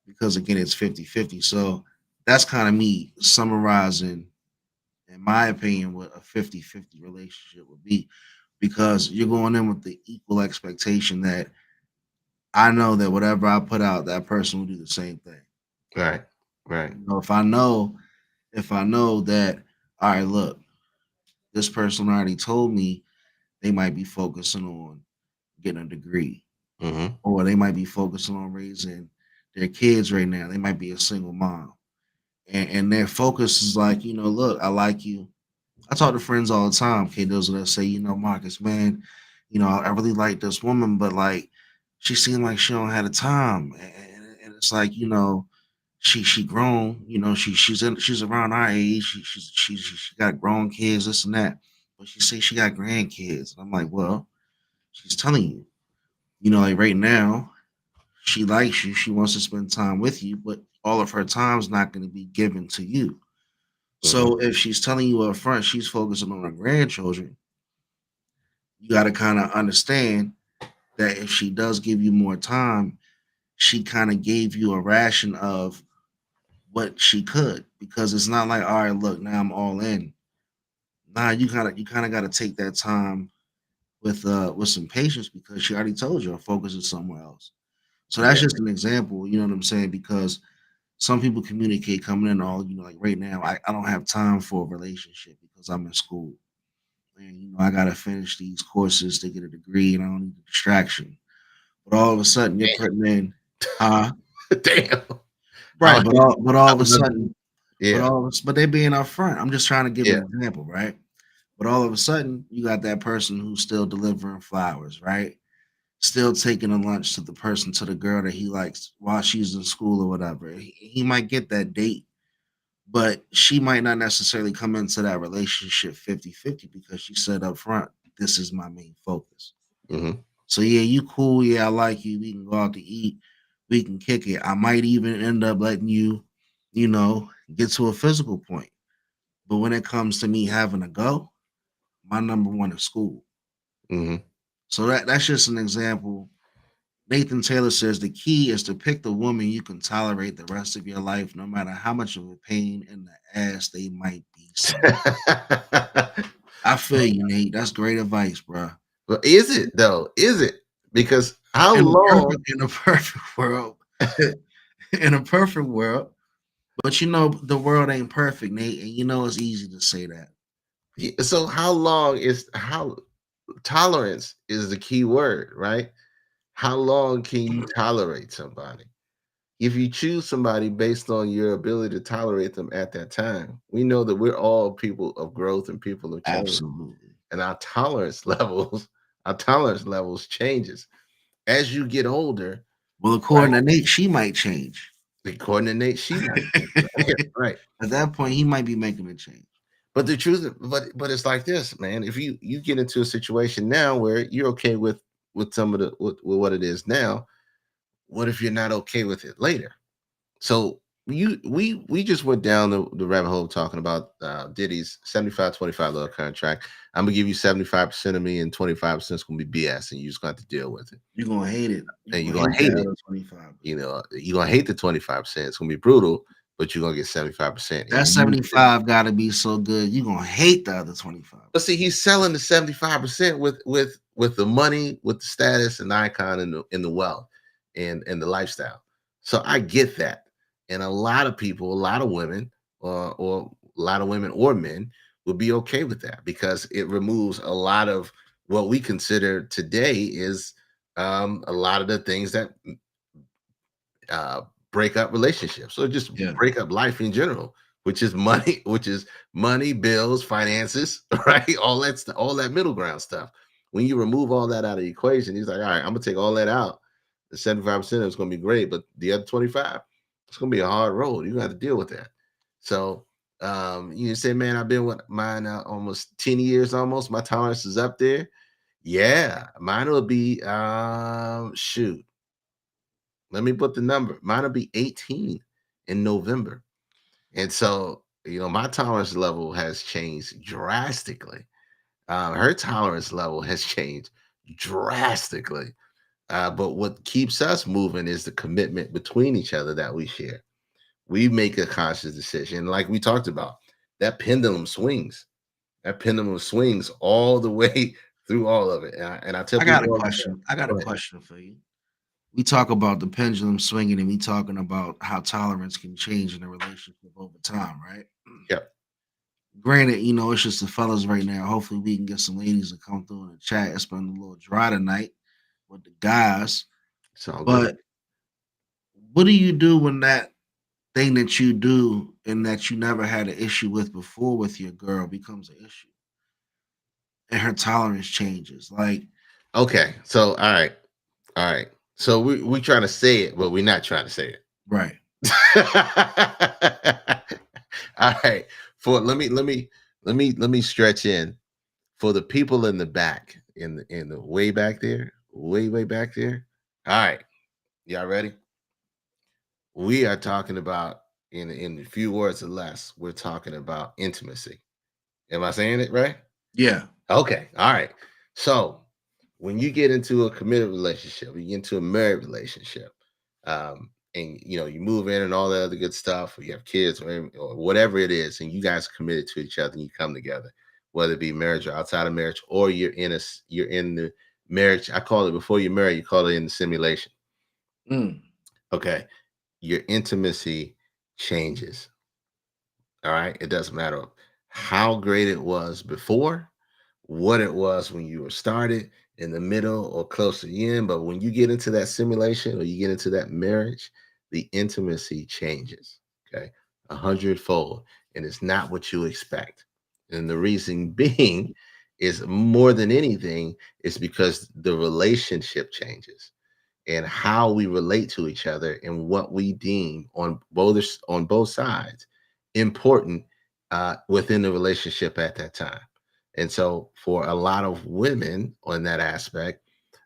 because again it's 50-50. So that's kind of me summarizing in my opinion what a 50-50 relationship would be because you're going in with the equal expectation that I know that whatever I put out that person will do the same thing. Right. Right. If I know that, all right, look, this person already told me they might be focusing on getting a degree Hmm. or they might be focusing on raising their kids right now. They might be a single mom. And their focus is like, look, I like you. I talk to friends all the time, kiddos, that say, Marcus, man, I really like this woman, but like she seemed like she don't have the time. And it's like, she grown, she's around our age. She got grown kids, this and that. But she say she got grandkids. And I'm like, well, she's telling you, like right now, she likes you, she wants to spend time with you, but all of her time's not going to be given to you. Hmm. So if she's telling you up front she's focusing on her grandchildren, you got to kind of understand that if she does give you more time, she kind of gave you a ration of what she could because it's not like, all right, look, now I'm all in. Nah, you kind of got to take that time with some patience because she already told you her focus is somewhere else. So that's Yeah. just an example, you know what I'm saying? Because some people communicate coming in all, like right now, I don't have time for a relationship because I'm in school. And I gotta finish these courses to get a degree and I don't need a distraction. But all of a sudden you're putting in Damn. right, but all I of a was just- sudden, yeah. but they being upfront. I'm just trying to give Yeah. an example, right? But all of a sudden you got that person who's still delivering flowers, right? Still taking a lunch to the girl that he likes while she's in school or whatever. He might get that date, but she might not necessarily come into that relationship 50-50 because she said up front, this is my main focus. Hmm. So yeah, you cool. Yeah, I like you. We can go out to eat. We can kick it. I might even end up letting you, get to a physical point. But when it comes to me having to go, my number one is school. Hmm. So that's just an example. Nathan Taylor says the key is to pick the woman you can tolerate the rest of your life, no matter how much of a pain in the ass they might be. I feel you, Nate. That's great advice, bro. But is it though? Is it? Because how In long? in a perfect world, in a perfect world, but the world ain't perfect, Nate, and it's easy to say that. So how long is how tolerance is the key word, right? How long can you tolerate somebody? If you choose somebody based on your ability to tolerate them at that time, we know that we're all people of growth and people of change, Absolutely. and our tolerance levels changes. as you get older, Well, according to Nate, she might change. according to Nate, she might. Right. At that point, he might be making a change. But the truth, but it's like this, man. If you get into a situation now where you're okay with some of the with what it is now, what if you're not okay with it later? So we just went down the rabbit hole talking about Diddy's 75-25 little contract. I'm gonna give you 75% of me, and 25% is gonna be BS, and you just got to deal with it. You're gonna hate it. And you're gonna hate it. 25. You know, you're gonna hate the 25%. It's gonna be brutal, but you're gonna get 75%. That 75 gotta be so good. You're gonna hate the other 25. But see, he's selling the 75% with the money, with the status and icon and the wealth and the lifestyle. So I get that. And a lot of people, a lot of women, or a lot of women or men will be okay with that because it removes a lot of what we consider today is a lot of the things that break up relationships or just break up life in general, which is money, bills, finances, right? All that middle ground stuff. When you remove all that out of the equation, he's like, all right, I'm gonna take all that out. The 75% is gonna be great, but the other 25, it's gonna be a hard road. You're gonna have to deal with that. So you say, man, I've been with mine almost 10 years almost. My tolerance is up there. Yeah, mine will be shoot. Let me put the number. Mine will be 18 in November. And so, my tolerance level has changed drastically. Her tolerance level has changed drastically. But what keeps us moving is the commitment between each other that we share. We make a conscious decision. Like we talked about, that pendulum swings. That pendulum swings all the way through all of it. And I tell I people, got a question. I got a question for you. We talk about the pendulum swinging and we talking about how tolerance can change in a relationship over time, right? Yep. Granted, it's just the fellas right now. Hopefully we can get some ladies to come through in the chat. It's been a little dry tonight with the guys. But what do you do when that thing that you do and that you never had an issue with before with your girl becomes an issue and her tolerance changes? Like, okay, so all right. So we trying to say it, but we're not trying to say it. Right. All right. Let me stretch in for the people in the back, in the way back there, way back there. All right. Y'all ready? We are talking about in a few words or less, we're talking about intimacy. Am I saying it right? Yeah. Okay. All right. So when you get into a committed relationship, you get into a married relationship, and you move in and all the other good stuff, or you have kids or whatever it is, and you guys are committed to each other and you come together, whether it be marriage or outside of marriage, or you're in the marriage. I call it before you're married, you call it in the simulation. Okay. Your intimacy changes. All right. It doesn't matter how great it was before, what it was when you were started, in the middle, or close to the end. But when you get into that simulation or you get into that marriage, the intimacy changes. Okay. 100-fold. And it's not what you expect. And the reason being is more than anything, is because the relationship changes and how we relate to each other and what we deem on both sides important within the relationship at that time. And so for a lot of women on that aspect,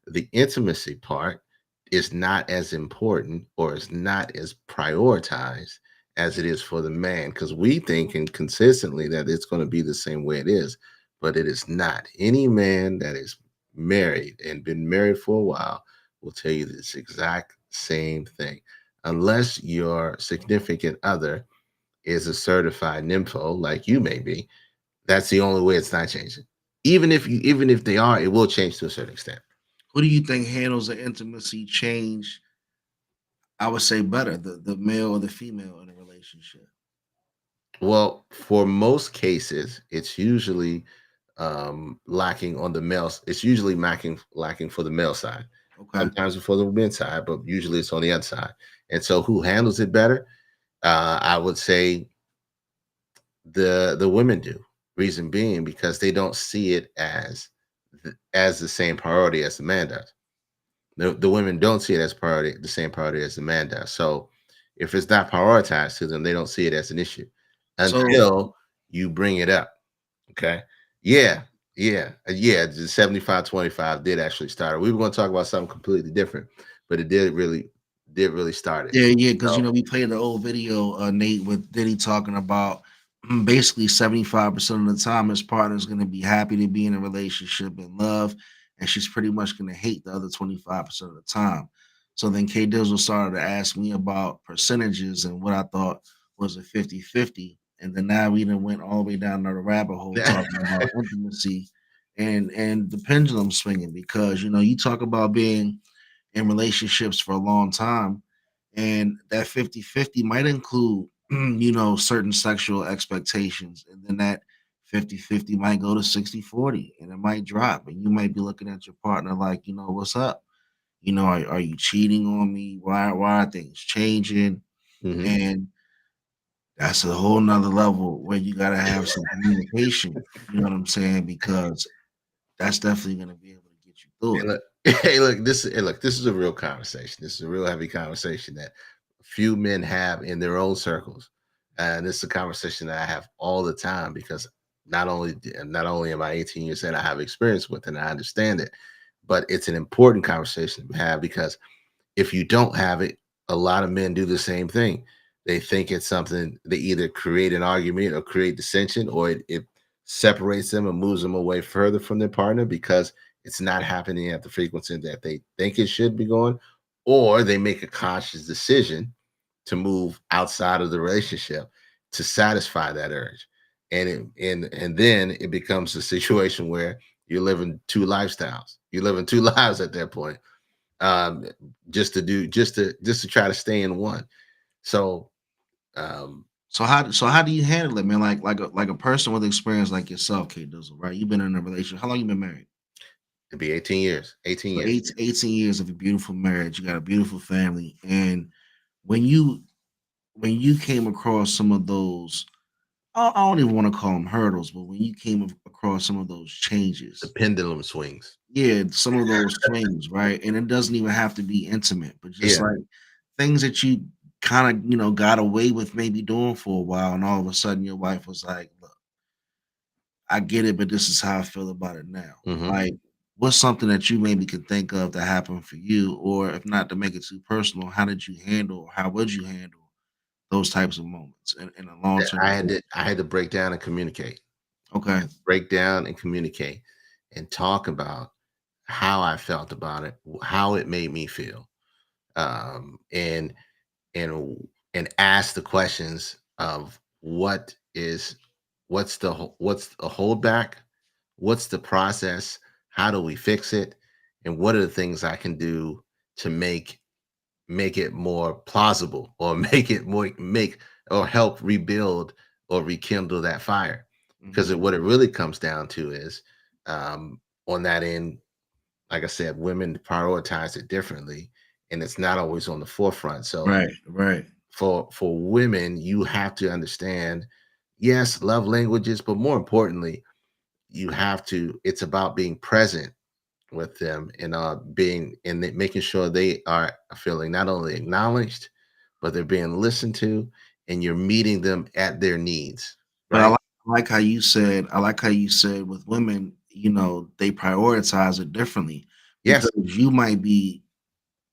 the intimacy part is not as important or is not as prioritized as it is for the man, because we think and consistently that it's going to be the same way it is, but it is not. Any man that is married and been married for a while will tell you this exact same thing. Unless your significant other is a certified nympho like you may be, that's the only way it's not changing. Even if they are, it will change to a certain extent. Who do you think handles the intimacy change? I would say better, the male or the female in a relationship. Well, for most cases, it's usually lacking on the males. It's usually lacking for the male side. Okay. Sometimes for the men's side, but usually it's on the other side. And so who handles it better? I would say the women do. Reason being because they don't see it as the same priority as the man does. The women don't see it as priority, the same priority as the man does. So if it's not prioritized to them, they don't see it as an issue So until you bring it up. Okay. Yeah. Yeah. The 75-25 did actually start. We were going to talk about something completely different, but it did really start it. yeah, because So, we played the old video, Nate, with Diddy talking about basically 75% of the time his partner is going to be happy to be in a relationship and love, and she's pretty much going to hate the other 25% of the time. So then K Dizzle started to ask me about percentages and what I thought was a 50-50. And then now we done went all the way down the rabbit hole talking about intimacy and the pendulum swinging, because you talk about being in relationships for a long time, and that 50-50 might include certain sexual expectations, and then that 50-50 might go to 60-40, and it might drop, and you might be looking at your partner like, what's up, are you cheating on me, why are things changing? mhm. And that's a whole nother level where you got to have some communication, you know what I'm saying, because that's definitely going to be able to get you through Hey, it. look, this is a real conversation. This is a real heavy conversation that few men have in their own circles, and this is a conversation that I have all the time because not only am I 18 years in, I have experience with it and I understand it, but it's an important conversation to have because if you don't have it, a lot of men do the same thing. They think it's something, they either create an argument or create dissension, or it separates them and moves them away further from their partner because it's not happening at the frequency that they think it should be going, or they make a conscious decision to move outside of the relationship to satisfy that urge. And then it becomes a situation where you're living two lifestyles. You're living two lives at that point, um, just to try to stay in one. So um, So how do you handle it, man? Like a person with experience like yourself, K Dizzle, right? You've been in a relationship. How long you been married? it'd be 18 years. 18 So years. 18 years of a beautiful marriage. You got a beautiful family. And when you came across some of those, I don't even want to call them hurdles, but when you came across some of those The changes, pendulum swings. yeah, some of those swings, right? And it doesn't even have to be intimate, but just Yeah. like things that you kind of, got away with maybe doing for a while, and all of a sudden your wife was like, look, I get it, but this is how I feel about it now. Hmm. Like, what's something that you maybe can think of that happened for you? Or if not, to make it too personal, how did you handle, how would you handle those types of moments in a long term? I had to break down and communicate. Okay. Break down and communicate and talk about how I felt about it, how it made me feel, um, and and ask the questions of what's the holdback, what's the process, how do we fix it, and what are the things I can do to make it more plausible, or make or help rebuild or rekindle that fire. Because Mhm. what it really comes down to is, um, on that end, like I said, women prioritize it differently, and it's not always on the forefront. So Right, right. for women, you have to understand, yes, love languages, but more importantly, you have to. It's about being present with them and being and making sure they are feeling not only acknowledged, but they're being listened to, and you're meeting them at their needs. But I Right? like how you said, with women, they prioritize it differently, because Yes. you might be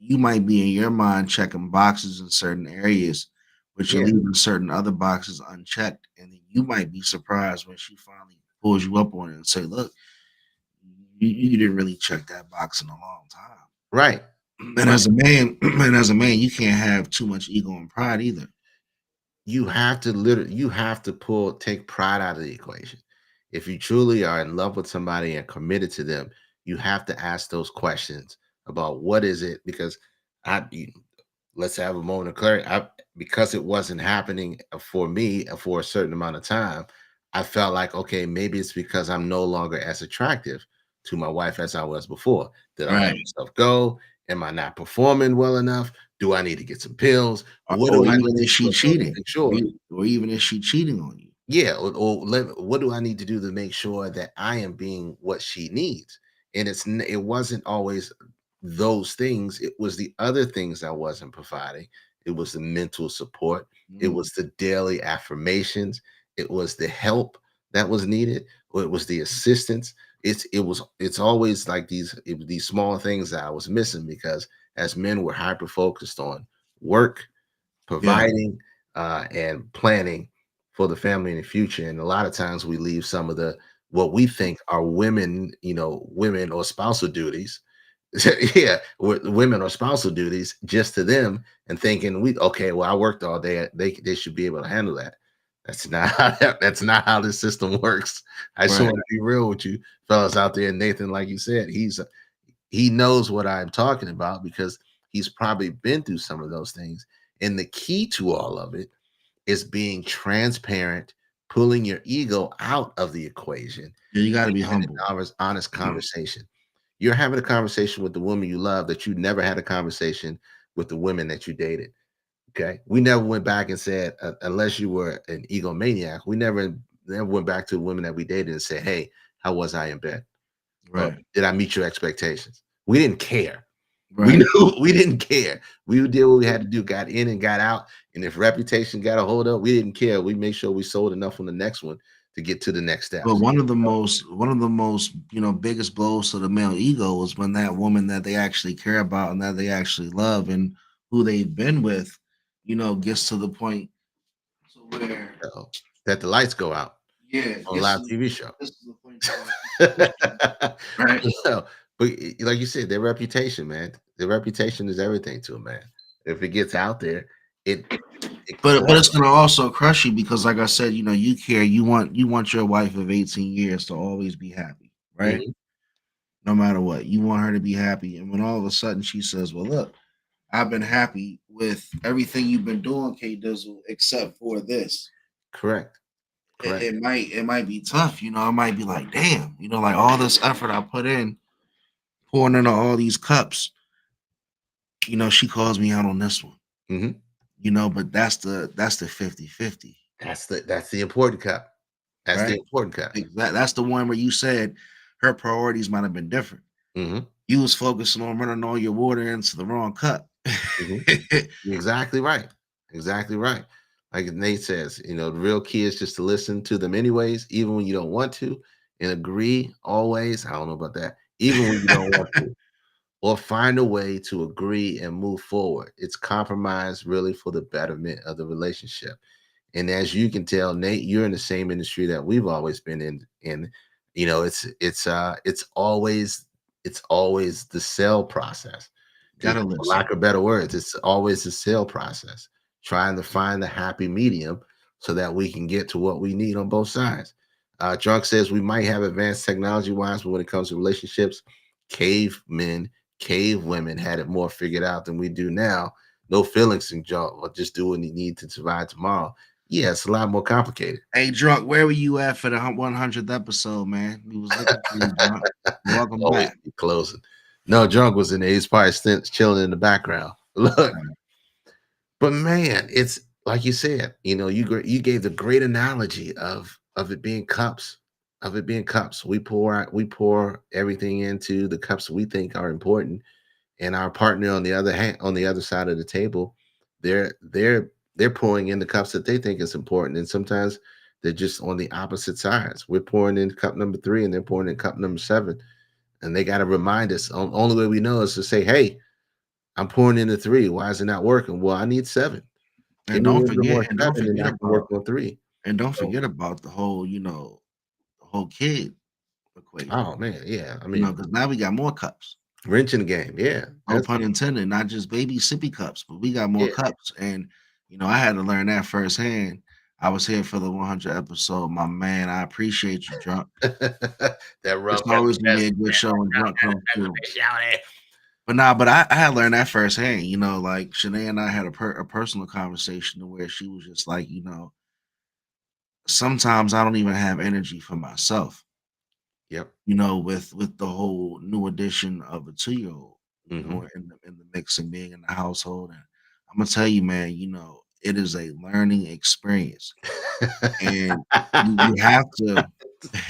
in your mind checking boxes in certain areas, but you're Yeah. leaving certain other boxes unchecked. And then you might be surprised when she finally pulls you up on it and say, look, you didn't really check that box in a long time. Right. And Right. as a man, you can't have too much ego and pride either. You have to take pride out of the equation. If you truly are in love with somebody and committed to them, you have to ask those questions about what is it, because I let's have a moment of clarity. Because it wasn't happening for me for a certain amount of time, I felt like, okay, maybe it's because I'm no longer as attractive to my wife as I was before. Did I let Right. myself go? Am I not performing well enough? Do I need to get some pills? What Or do I need even to if she do to cheating, make sure? or even if she cheating on you. Yeah, what do I need to do to make sure that I am being what she needs? And it wasn't always those things. It was the other things I wasn't providing. It was the mental support. It was the daily affirmations. It was the help that was needed. Or it was the assistance. It's always like these small things that I was missing, because as men we're hyper focused on work, providing, and planning for the family in the future. And a lot of times we leave some of the what we think are women, women or spousal duties. Yeah, women or spousal duties just to them, and thinking well, I worked all day. They should be able to handle that. That's not that's not how the system works. I just want to be real with you fellas out there. Nathan, like you said, he knows what I'm talking about, because he's probably been through some of those things. And the key to all of it is being transparent, pulling your ego out of the equation. Yeah, you got to be humble. Honest conversation. You're having a conversation with the woman you love that you never had a conversation with the women that you dated. Okay. We never went back and said, unless you were an egomaniac, we never went back to the women that we dated and said, hey, how was I in bed? Right. Did I meet your expectations? We didn't care. Right. We didn't care. We did what we had to do, got in and got out. And if reputation got a hold of, we didn't care. We made sure we sold enough on the next one to get to the next step. But one of the most, biggest blows to the male ego is when that woman that they actually care about and that they actually love and who they've been with, gets to the point to where that the lights go out. Yeah, on a live TV show. This is the point. Right. But like you said, their reputation, man. Their reputation is everything to a man. If it gets out there, but it's gonna also crush you, because like I said, you care. You want your wife of 18 years to always be happy, right? Mm-hmm. No matter what, you want her to be happy. And when all of a sudden she says, well, look, I've been happy with everything you've been doing, K Dizzle, except for this. Correct. It might be tough, I might be like, damn, like all this effort I put in, pouring into all these cups, she calls me out on this one. Mm-hmm. But that's the 50-50. That's the important cup. That's the important cup. That's the one where you said her priorities might have been different. Mm-hmm. You was focusing on running all your water into the wrong cup. Mm-hmm. Exactly right. Exactly right. Like Nate says, the real key is just to listen to them anyways, even when you don't want to, and agree always. I don't know about that. Even when you don't want to, or find a way to agree and move forward. It's compromise really for the betterment of the relationship. And as you can tell, Nate, you're in the same industry that we've always been in. It's always the sale process. For lack of better words, it's always the sale process. Trying to find the happy medium so that we can get to what we need on both sides. Drunk says we might have advanced technology-wise, but when it comes to relationships, cavemen, cave women had it more figured out than we do now. No feelings in junk, or just do what you need to survive tomorrow. Yeah, it's a lot more complicated. Hey, Drunk, where were you at for the 100th episode, man? We was looking for you, Drunk. Welcome back. Closing. No, Drunk was in there. He's probably chilling in the background. Look. But man, it's like you said, you gave the great analogy of it being cups, We pour everything into the cups we think are important, and our partner on the other side of the table, they're pouring in the cups that they think is important, and sometimes they're just on the opposite sides. We're pouring in cup number 3, and they're pouring in cup number 7, and they got to remind us. Only way we know is to say, hey, I'm pouring into 3. Why is it not working? Well, I need 7. And don't forget about work on 3. And don't forget about the whole, kid equation. Oh man, yeah. I mean, because now we got more cups. Wrench in the game, yeah. No pun intended. Not just baby sippy cups, but we got more cups. And I had to learn that firsthand. I was here for the 100 episode, my man. I appreciate you, Drunk. It's always gonna be a good show when Drunk comes through. But I had learned that firsthand, like Shanae and I had a personal conversation where she was just like, sometimes I don't even have energy for myself. Yep. With the whole new addition of a 2-year-old, in the mix and being in the household. And I'm gonna tell you, man, it is a learning experience. And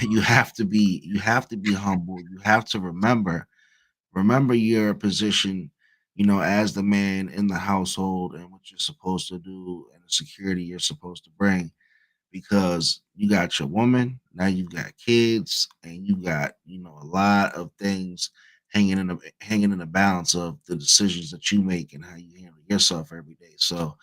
you have to be humble. You have to remember remember your position, as the man in the household and what you're supposed to do and the security you're supposed to bring, because you got your woman, now you've got kids, and you got, a lot of things hanging in the balance of the decisions that you make and how you handle yourself every day. So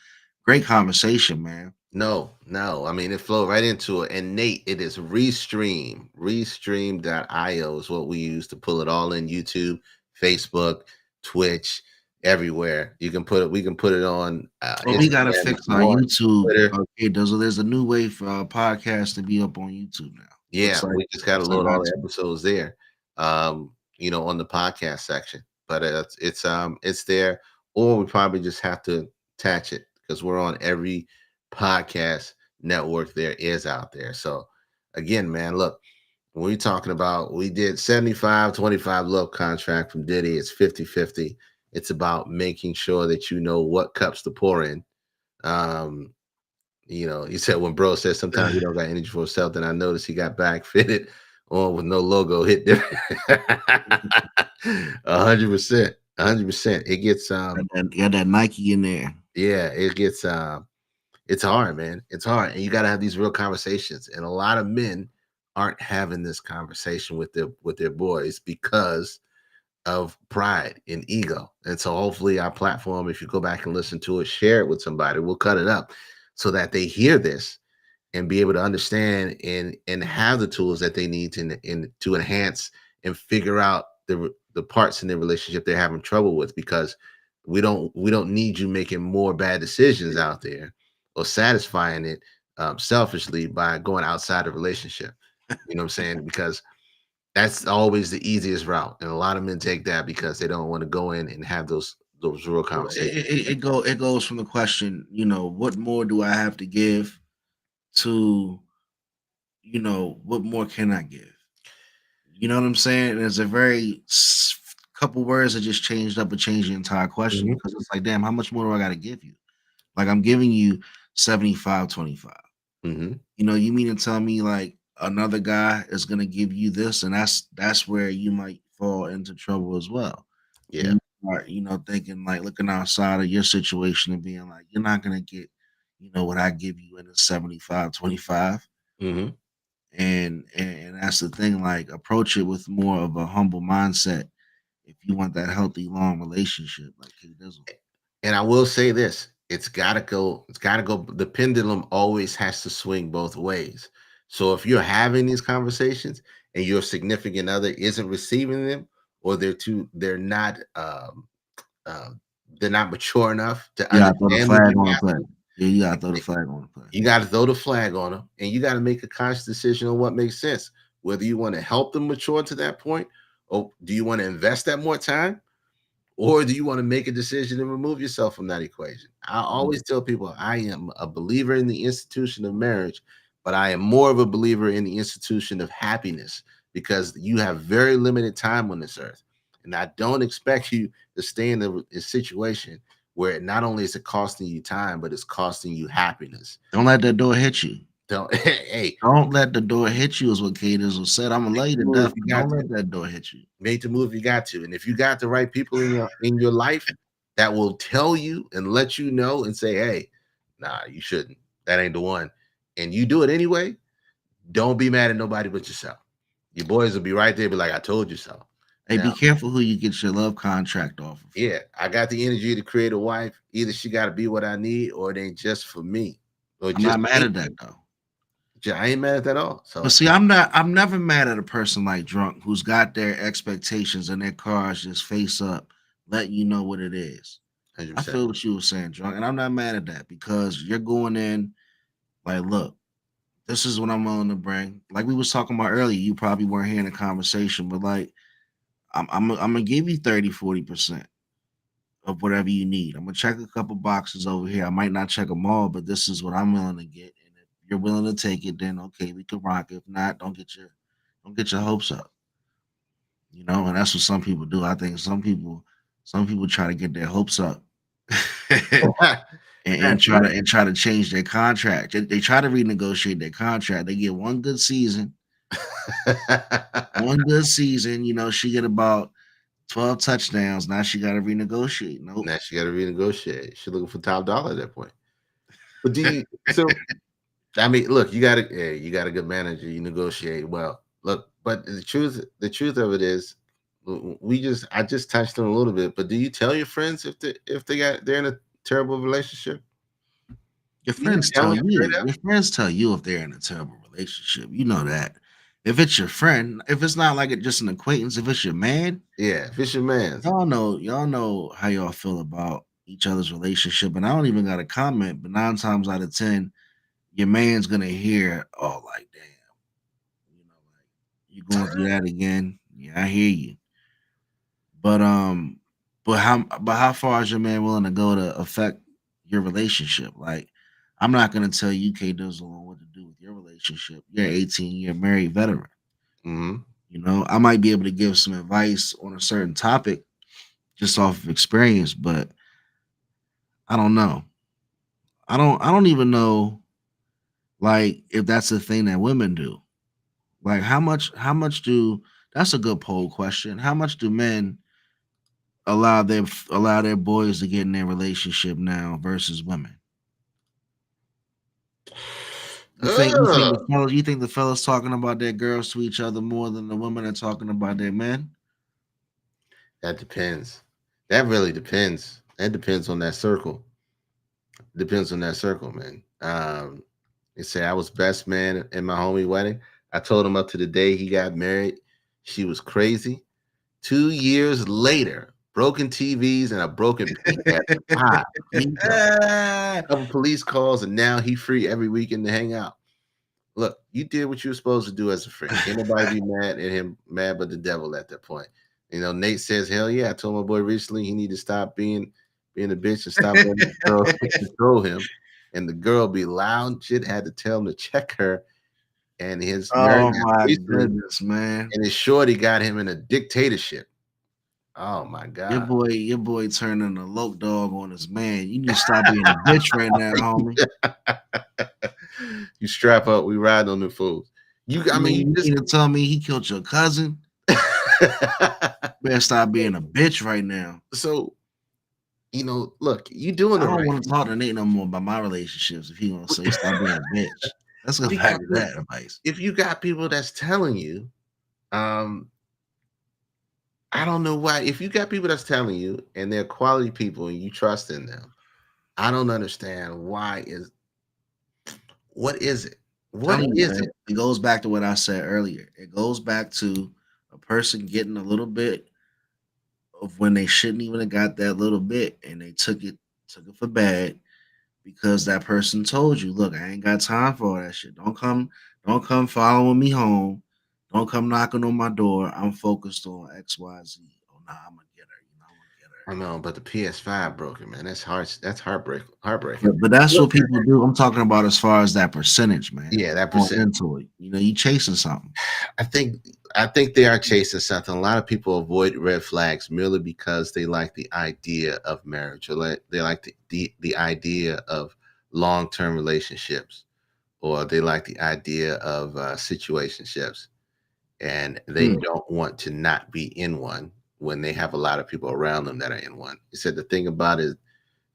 great conversation, man. No. I mean, it flowed right into it. And Nate, it is Restream. Restream.io is what we use to pull it all in YouTube, Facebook, Twitch, everywhere. We can put it on. We gotta Instagram, fix our on YouTube. Twitter. Okay, there's a new way for our podcast to be up on YouTube now. Yeah, we just got to looks load like all the episodes there, on the podcast section. But it's there, or we probably just have to attach it because we're on every podcast network there is out there. So again, man, look, when we're talking about, we did 75-25 love contract from Diddy. It's 50-50. It's about making sure that you know what cups to pour in. He said when bro says sometimes he don't got energy for himself, then I noticed he got back fitted on with no logo hit there. 100%. It gets got that Nike in there. Yeah, it gets it's hard, man. It's hard. And you gotta have these real conversations. And a lot of men aren't having this conversation with their boys because of pride and ego. And so hopefully our platform, if you go back and listen to it, share it with somebody, we'll cut it up so that they hear this and be able to understand and have the tools that they need to enhance and figure out the parts in their relationship they're having trouble with, because we don't need you making more bad decisions out there or satisfying it selfishly by going outside the relationship. You know what I'm saying? Because that's always the easiest route. And a lot of men take that because they don't want to go in and have those real conversations. It goes from the question, what more do I have to give to, what more can I give? You know what I'm saying? And it's a very couple words that just changed up and changed the entire question, because it's like, damn, how much more do I got to give you? Like, I'm giving you 75-25. You mean to tell me like another guy is gonna give you this, and that's where you might fall into trouble as well. Yeah. You start, thinking like looking outside of your situation and being like, you're not gonna get, what I give you in a 75-25. And that's the thing, like approach it with more of a humble mindset if you want that healthy, long relationship, like K Dizzle. And I will say this, it's gotta go. The pendulum always has to swing both ways. So if you're having these conversations and your significant other isn't receiving them, or they're not mature enough to understand what you're asking, you gotta throw the flag on the play. You gotta throw the flag on them, and you gotta make a conscious decision on what makes sense. Whether you want to help them mature to that point, or do you want to invest that more time, or do you want to make a decision and remove yourself from that equation? I always tell people I am a believer in the institution of marriage, but I am more of a believer in the institution of happiness, because you have very limited time on this earth. And I don't expect you to stay in a situation where not only is it costing you time, but it's costing you happiness. Don't let that door hit you. Don't let the door hit you, is what K Dizzle said. I'm gonna lay you to death. Don't let that door hit you. Make the move you got to. And if you got the right people in your life that will tell you and let you know and say, hey, nah, you shouldn't. That ain't the one. And you do it anyway, don't be mad at nobody but yourself. Your boys will be right there, be like, I told you so. Hey, be careful who you get your love contract off of. Yeah, I got the energy to create a wife. Either she got to be what I need, or it ain't just for me. Or I'm not mad at that though. I ain't mad at that at all. So, but see, I'm never mad at a person like Drunk who's got their expectations and their cars just face up, letting you know what it is. 100%. I feel what you were saying, Drunk, and I'm not mad at that, because you're going in like, look, this is what I'm willing to bring. Like we was talking about earlier, you probably weren't hearing the conversation, but like, I'm gonna give you 30-40% of whatever you need. I'm gonna check a couple boxes over here. I might not check them all, but this is what I'm willing to get. And if you're willing to take it, then okay, we can rock. If not, don't get your hopes up. And that's what some people do. I think some people try to get their hopes up and try to change their contract. They try to renegotiate their contract. They get one good season. One good season, she get about 12 touchdowns. Now she got to renegotiate. Nope. Now she got to renegotiate. She's looking for top dollar at that point. But do you? So, I mean, look, you got a good manager. You negotiate well. Look, but the truth of it is, I just touched on a little bit. But do you tell your friends if they're in a terrible relationship? Your friends tell you. Your friends tell you if they're in a terrible relationship. You know that. If it's your friend, if it's not like just an acquaintance, if it's your man, yeah, if it's your man, y'all know how y'all feel about each other's relationship, and I don't even got a comment. But 9 times out of 10, your man's gonna hear, "Oh, like damn, like you going through that again." Yeah, I hear you. But how far is your man willing to go to affect your relationship? Like, I'm not gonna tell you, K Dizzle, what to do with your relationship. You're 18, you're a married veteran. Mm-hmm. I might be able to give some advice on a certain topic just off of experience, but I don't know. I don't even know, like, if that's the thing that women do. Like, how much do that's a good poll question. How much do men allow their boys to get in their relationship now versus women? You think the fellas talking about their girls to each other more than the women are talking about their men? That depends. That really depends. That depends on that circle. Depends on that circle, man. They say I was best man in my homie wedding. I told him up to the day he got married, she was crazy. 2 years later, broken TVs and a broken couple police calls, and now he free every weekend to hang out. Look, you did what you were supposed to do as a friend. Ain't nobody be mad at him, mad but the devil at that point. Nate says, hell yeah, I told my boy recently he need to stop being a bitch and stop letting the girl control him. And the girl be loud shit, had to tell him to check her. And his goodness, man. And his shorty got him in a dictatorship. Oh my God. Your boy turning a loc dog on his man. You need to stop being a bitch right now, homie. You strap up, we ride on the fools. You need to tell me he killed your cousin. Better stop being a bitch right now. So, look, you doing I don't want to talk to Nate no more about my relationships if he gonna say stop being a bitch. Let's go back to that advice. If you got people that's telling you, I don't know why. If you got people that's telling you and they're quality people and you trust in them, I don't understand what is it? What is it? It goes back to what I said earlier. It goes back to a person getting a little bit of when they shouldn't even have got that little bit, and they took it for bad because that person told you, look, I ain't got time for all that shit. Don't come following me home. Don't come knocking on my door. I'm focused on XYZ. Oh, nah, I'm gonna get her. I'm gonna get her. I know, but the PS5 broken, man. That's hard. That's heartbreaking. But that's what people do. I'm talking about as far as that percentage, man. Yeah, that percentage. Into it. You chasing something. I think they are chasing something. A lot of people avoid red flags merely because they like the idea of marriage, or they like the idea of long-term relationships, or they like the idea of situationships, and they don't want to not be in one when they have a lot of people around them that are in one. He said the thing about it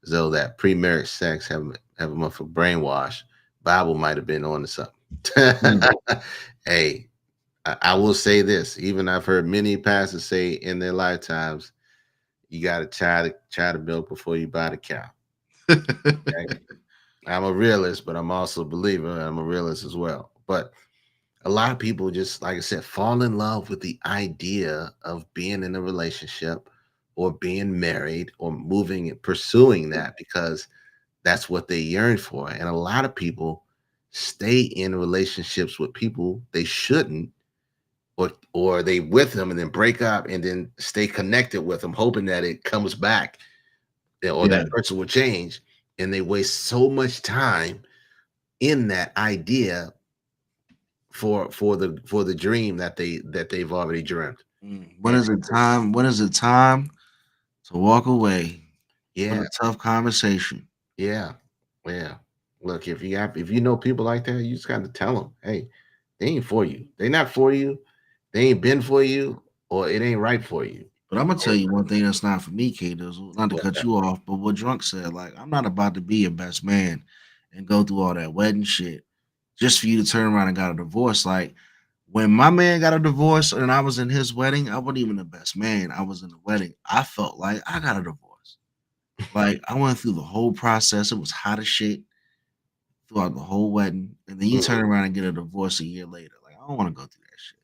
is though that pre-marriage sex have a motherfucker brainwashed. Bible might have been on to something. Hey, I will say this. Even I've heard many pastors say in their lifetimes, you got to try the milk before you buy the cow. Okay? I'm a realist, but I'm also a believer. And I'm a realist as well. But a lot of people just, like I said, fall in love with the idea of being in a relationship or being married or moving and pursuing that because that's what they yearn for. And a lot of people stay in relationships with people they shouldn't, or they with them and then break up and then stay connected with them, hoping that it comes back or that person will change. And they waste so much time in that idea for the dream that they've already dreamt. When is it time? When is it time to walk away? Yeah, a tough conversation. Yeah. Look, if you know people like that, you just got to tell them, hey, they ain't for you. They not for you. They ain't been for you, or it ain't right for you. But I'm gonna tell you one thing that's not for me, K Dizzle, not to What's cut that? you off, but what Drunk said, like, I'm not about to be your best man and go through all that wedding shit just for you to turn around and got a divorce. Like, when my man got a divorce and I was in his wedding, I wasn't even the best man. I was in the wedding. I felt like I got a divorce. Like, I went through the whole process. It was hot as shit throughout the whole wedding. And then you turn Mhm. around and get a divorce a year later. Like, I don't want to go through that shit.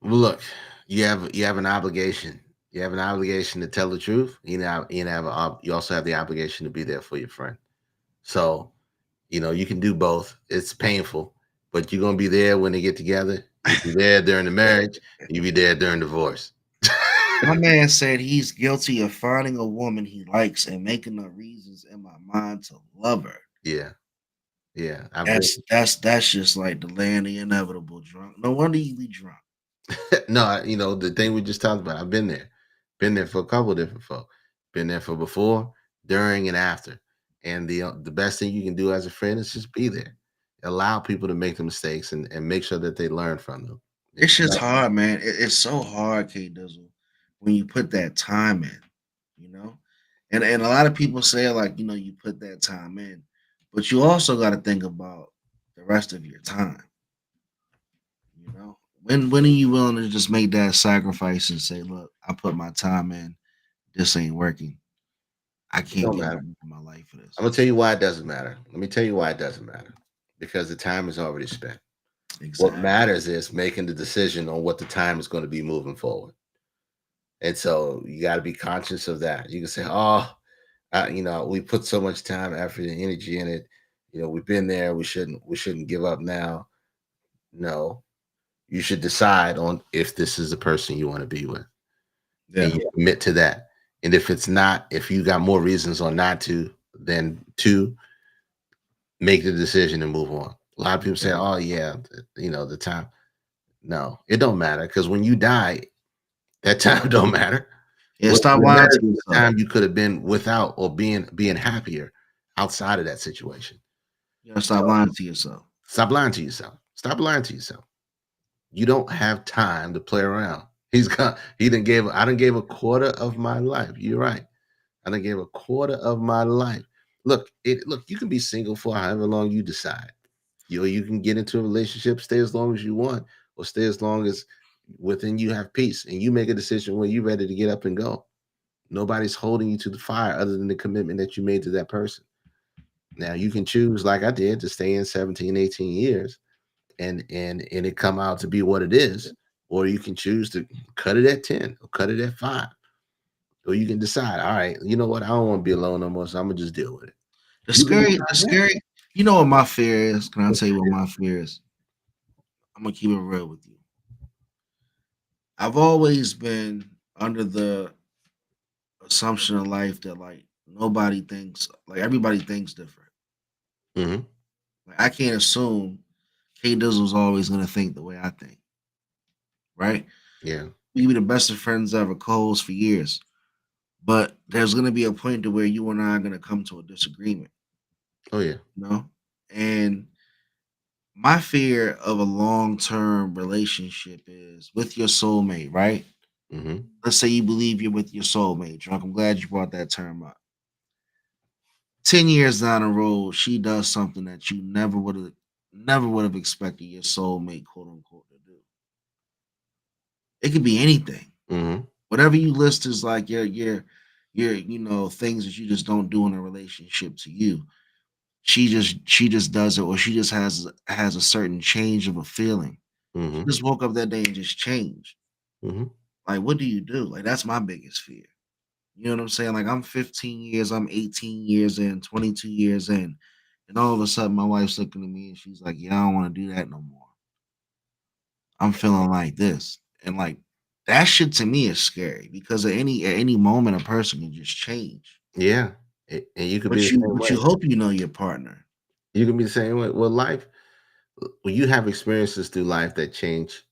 Well, look, you have an obligation. You have an obligation to tell the truth. You also have the obligation to be there for your friend. So, you can do both. It's painful, but you're gonna be there when they get together. You'll be there during the marriage. You'll be there during divorce. My man said he's guilty of finding a woman he likes and making up reasons in my mind to love her. Yeah, yeah. That's just like delaying the inevitable. Drunk. No wonder you be drunk. No, the thing we just talked about. I've been there for a couple of different folk. Been there for before, during, and after. And the best thing you can do as a friend is just be there. Allow people to make the mistakes and make sure that they learn from them. It's just hard, man. It's so hard, K Dizzle, when you put that time in, you know? And a lot of people say, like, you put that time in, but you also got to think about the rest of your time, you know? When are you willing to just make that sacrifice and say, look, I put my time in, this ain't working. I It can't don't get matter. in my life for this. I'm gonna tell you why it doesn't matter. Let me tell you why it doesn't matter. Because the time is already spent. What Exactly. matters is making the decision on what the time is going to be moving forward. And so you got to be conscious of that. You can say, "Oh, we put so much time, effort, and energy in it. We've been there. We shouldn't give up now." No, you should decide on if this is the person you want to be with, Yeah. and you commit to that. And if it's not, if you got more reasons on not to, then to make the decision and move on. A lot of people say, "Oh yeah, the time." No, it don't matter because when you die, that time don't matter. Yeah, What stop what lying matters to is the yourself. time you could have been without or being happier outside of that situation. You gotta stop So lying to yourself. stop lying to yourself. Stop lying to yourself. You don't have time to play around. I done gave a quarter of my life. You're right. I done gave a quarter of my life. Look, you can be single for however long you decide. You can get into a relationship, stay as long as you want, or stay as long as within you have peace, and you make a decision when you're ready to get up and go. Nobody's holding you to the fire other than the commitment that you made to that person. Now you can choose, like I did, to stay in 17, 18 years and it come out to be what it is, or you can choose to cut it at 10 or cut it at 5. Or you can decide, all right, you know what, I don't want to be alone no more, so I'm gonna just deal with it. The You can scary, decide the that. scary. You know what my fear is? Can I tell you what my fear is? I'm gonna keep it real with you. I've always been under the assumption of life that like nobody thinks like everybody thinks different. Mhm. Like I can't assume K Dizzle's always gonna think the way I think, right? Yeah. We can be the best of friends ever, co-hosts for years, but there's gonna be a point to where you and I are gonna come to a disagreement, Oh yeah. you know? And my fear of a long-term relationship is with your soulmate, right? Mhm. Let's say you believe you're with your soulmate. Drunk. I'm glad you brought that term up. 10 years down the road, she does something that you never would have expected your soulmate, quote unquote, to do. It could be anything. Mhm. Whatever you list is like your things that you just don't do in a relationship to you. She just does it, or she just has a certain change of a feeling. She Mhm. just woke up that day and just changed. Mhm. Like, what do you do? Like, that's my biggest fear. You know what I'm saying? Like, I'm 15 years, I'm 18 years in, 22 years in, and all of a sudden my wife's looking at me and she's like, "Yeah, I don't want to do that no more. I'm feeling like this." And like that shit to me is scary because at any moment a person can just change. Yeah. And you could be But the you same but way. you hope you know your partner. You can be the same way. Well, life, when you have experiences through life that change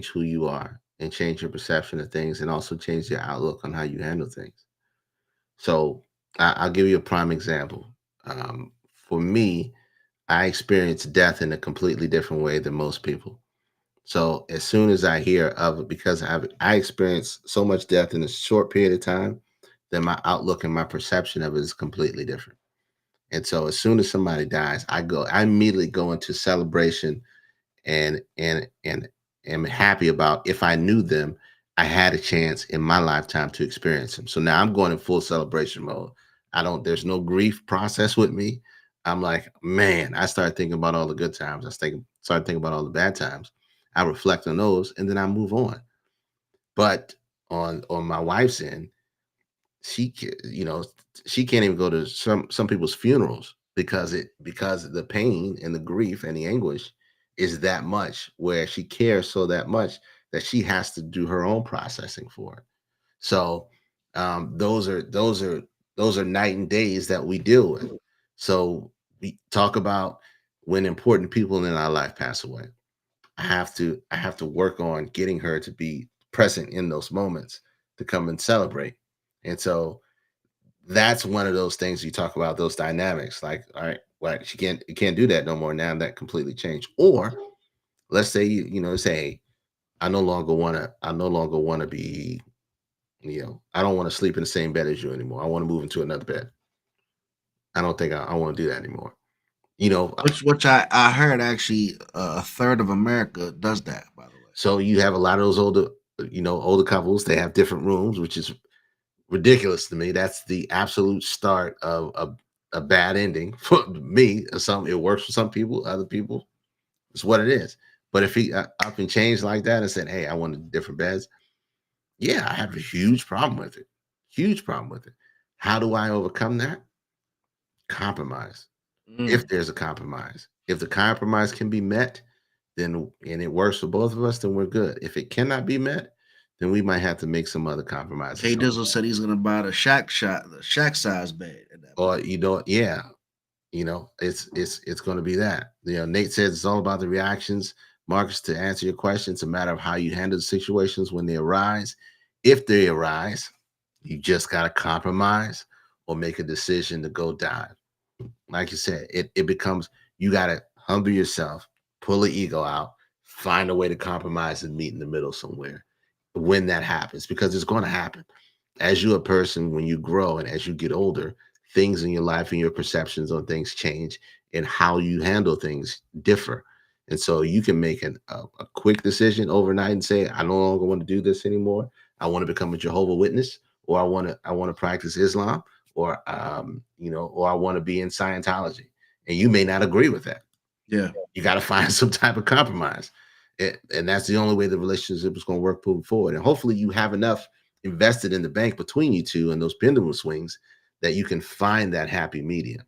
who you are and change your perception of things and also change your outlook on how you handle things. So I'll give you a prime example. For me, I experience death in a completely different way than most people. So as soon as I hear of it, because I experienced so much death in a short period of time, then my outlook and my perception of it is completely different. And so as soon as somebody dies, I immediately go into celebration and am happy about if I knew them, I had a chance in my lifetime to experience them. So now I'm going in full celebration mode. There's no grief process with me. I'm like, man, I started thinking about all the good times. Started thinking about all the bad times. I reflect on those and then I move on. But on my wife's end, you know, she can't even go to some people's funerals because the pain and the grief and the anguish is that much where she cares so that much that she has to do her own processing for it. So those are night and days that we deal with. So we talk about when important people in our life pass away. I have to work on getting her to be present in those moments to come and celebrate. And so that's one of those things you talk about, those dynamics. Like, all right, well, you can't do that no more. Now that completely changed. Or let's say say, hey, I no longer want to be, I don't want to sleep in the same bed as you anymore. I want to move into another bed. I don't think I want to do that anymore. Which I heard actually a third of America does that, by the way. So you have a lot of those older couples, they have different rooms, which is ridiculous to me. That's the absolute start of a bad ending for me. It works for some people, other people, it's what it is. But if he up and changed like that and said, hey, I wanted different beds, yeah, I have a huge problem with it. Huge problem with it. How do I overcome that? Compromise. If there's a compromise. If the compromise can be met, then and it works for both of us, then we're good. If it cannot be met, then we might have to make some other compromises. K Dizzle said he's gonna buy the shack size bed. Or yeah, it's going to be that. Nate says it's all about the reactions. Marcus, to answer your question, it's a matter of how you handle the situations when they arise. If they arise, you just got to compromise or make a decision to go dive. Like you said, it becomes, you got to humble yourself, pull the ego out, find a way to compromise and meet in the middle somewhere when that happens, because it's going to happen. As you're a person, when you grow and as you get older, things in your life and your perceptions on things change and how you handle things differ. And so you can make a quick decision overnight and say, I no longer want to do this anymore. I want to become a Jehovah's Witness, or I want to practice Islam, or or I want to be in Scientology. And you may not agree with that. Yeah. You got to find some type of compromise. And that's the only way the relationship is going to work moving forward. And hopefully you have enough invested in the bank between you two and those pendulum swings that you can find that happy medium.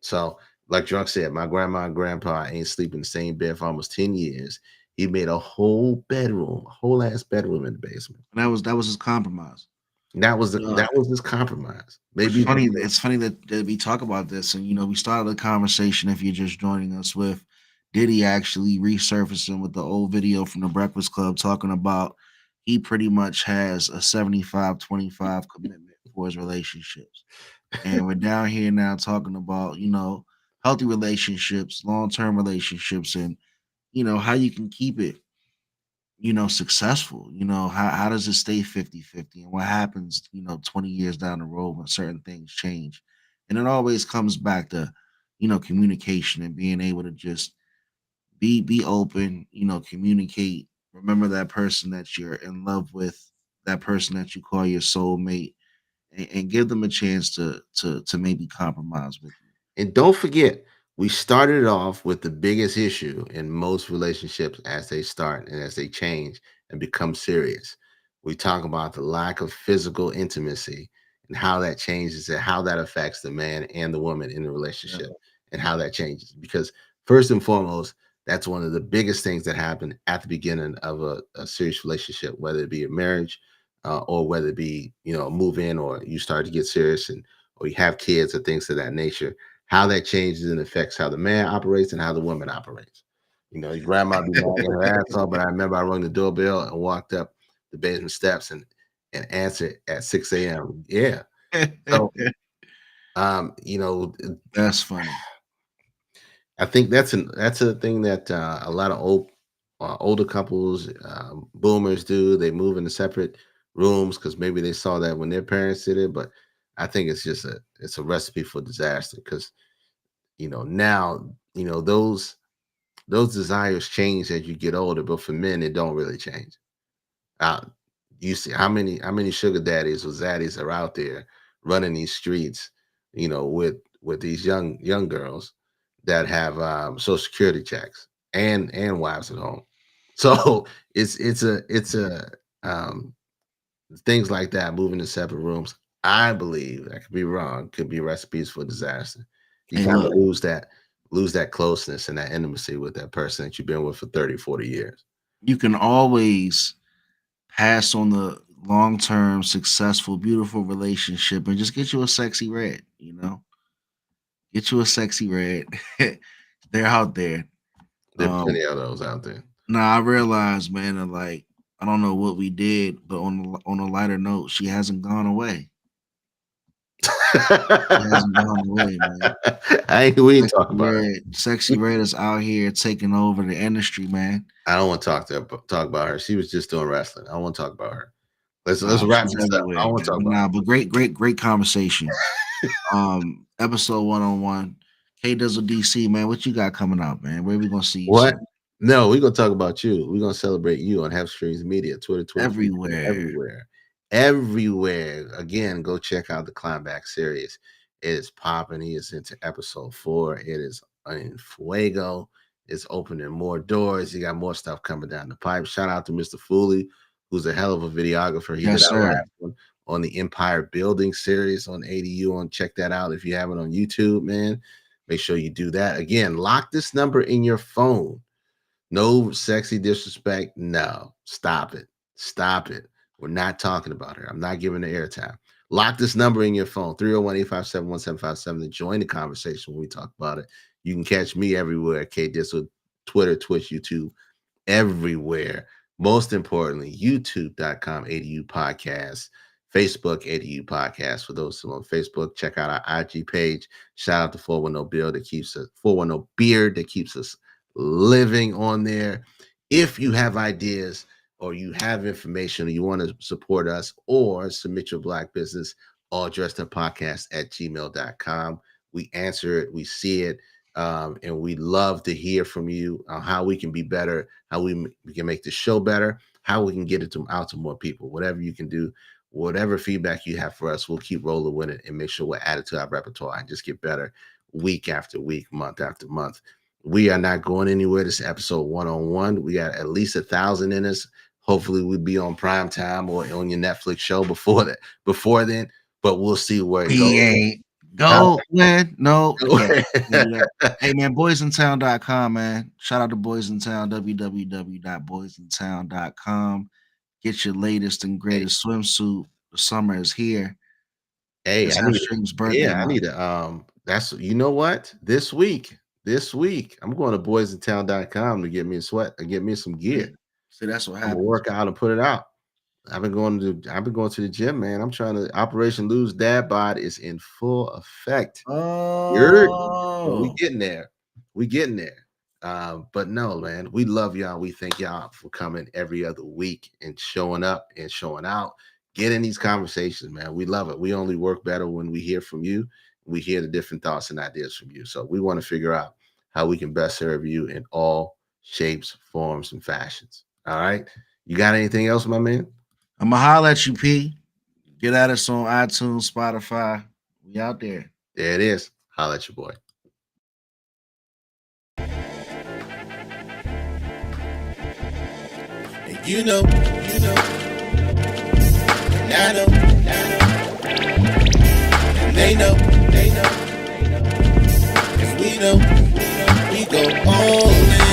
So like Drunk said, my grandma and grandpa ain't sleeping in the same bed for almost 10 years. He made a whole ass bedroom in the basement. And that was his compromise. That was his compromise. Maybe it's funny that we talk about this, and we started the conversation. If you're just joining us, with Diddy actually resurfacing with the old video from the Breakfast Club talking about he pretty much has a 75-25 commitment for his relationships. And we're down here now talking about, healthy relationships, long-term relationships, and, how you can keep it, successful. How does it stay 50-50? And what happens, 20 years down the road when certain things change? And it always comes back to, communication and being able to just be open, communicate. Remember that person that you're in love with, that person that you call your soulmate, and give them a chance to maybe compromise with you. And don't forget, we started off with the biggest issue in most relationships as they start and as they change and become serious. We talk about the lack of physical intimacy and how that changes and how that affects the man and the woman in the relationship, and how that changes. Because first and foremost, that's one of the biggest things that happen at the beginning of a serious relationship, whether it be a marriage, or whether it be, move in, or you start to get serious, or you have kids or things of that nature. How that changes and affects how the man operates and how the woman operates. Your grandma be knocking her ass off, but I remember I rang the doorbell and walked up the basement steps and answered at 6 a.m. Yeah. So, that's funny. I think that's a thing that a lot of older couples, boomers do. They move into separate rooms because maybe they saw that when their parents did it. But I think it's just a recipe for disaster because now those desires change as you get older, but for men it don't really change. You see how many sugar daddies or zaddies are out there running these streets, with these young girls that have social security checks and wives at home. So it's things like that, moving to separate rooms. I believe, I could be wrong, could be recipes for disaster. You kind of lose that closeness and that intimacy with that person that you've been with for 30, 40 years. You can always pass on the long-term, successful, beautiful relationship and just get you a sexy red, Get you a sexy red. They're out there. There are plenty of those out there. Now I realize, man, that like I don't know what we did, but on a lighter note, she hasn't gone away. She hasn't gone away, man. We ain't talking about her. Sexy Red is out here taking over the industry, man. I don't want to talk about her. She was just doing wrestling. I don't want to talk about her. Let's wrap this up. I don't want to talk about her. But great conversation. Episode 101. K Dizzle DC, man. What you got coming up, man? Where we gonna see you? What? No, we're gonna talk about you. We're gonna celebrate you on Half Streams Media, Twitter, everywhere. Again, go check out the Climbback series. It is popping. He is into episode 4. It is in fuego. It's opening more doors. You got more stuff coming down the pipe. Shout out to Mr. Fooley, who's a hell of a videographer. He did our last one on the Empire Building series on ADU. Check that out if you have it on YouTube, man. Make sure you do that. Again, lock this number in your phone. No sexy disrespect. No, stop it. Stop it. We're not talking about her. I'm not giving her airtime. Lock this number in your phone, 301-857-1757, to join the conversation when we talk about it. You can catch me everywhere, K Dizzle, Twitter, Twitch, YouTube, everywhere. Most importantly, youtube.com ADU podcast, Facebook ADU podcast. For those who are on Facebook, check out our IG page. Shout out to 410 Beard that keeps us living on there. If you have ideas or you have information or you want to support us or submit your Black business, alldressedupodcast@gmail.com. We answer it, we see it, and we love to hear from you on how we can be better, how we can make the show better, how we can get it out to more people. Whatever you can do, whatever feedback you have for us, we'll keep rolling with it and make sure we're added to our repertoire and just get better week after week, month after month. We are not going anywhere. This is episode 101. We got at least 1,000 in us. Hopefully we'll be on prime time or on your Netflix show before then, but we'll see where it goes. Go, man. No. Okay. Hey, man, boysintown.com, man. Shout out to Boys in Town, www.boysintown.com. Get your latest and greatest swimsuit. The summer is here. Hey, I need to, that's, you know what? This week, I'm going to boysintown.com to get me a sweat and get me some gear. See, that's what happened. Work out and put it out. I've been going to the gym, man. I'm trying to Operation Lose Dad Bod is in full effect. Oh, we getting there. But no, man, we love y'all. We thank y'all for coming every other week and showing up and showing out. Get in these conversations, man. We love it. We only work better when we hear from you. We hear the different thoughts and ideas from you. So we want to figure out how we can best serve you in all shapes, forms, and fashions. All right. You got anything else, my man? I'm going to holler at you, P. Get at us on iTunes, Spotify. We out there. There it is. Holler at your boy. And you know, and I know, and they know, cause we know, we go all in.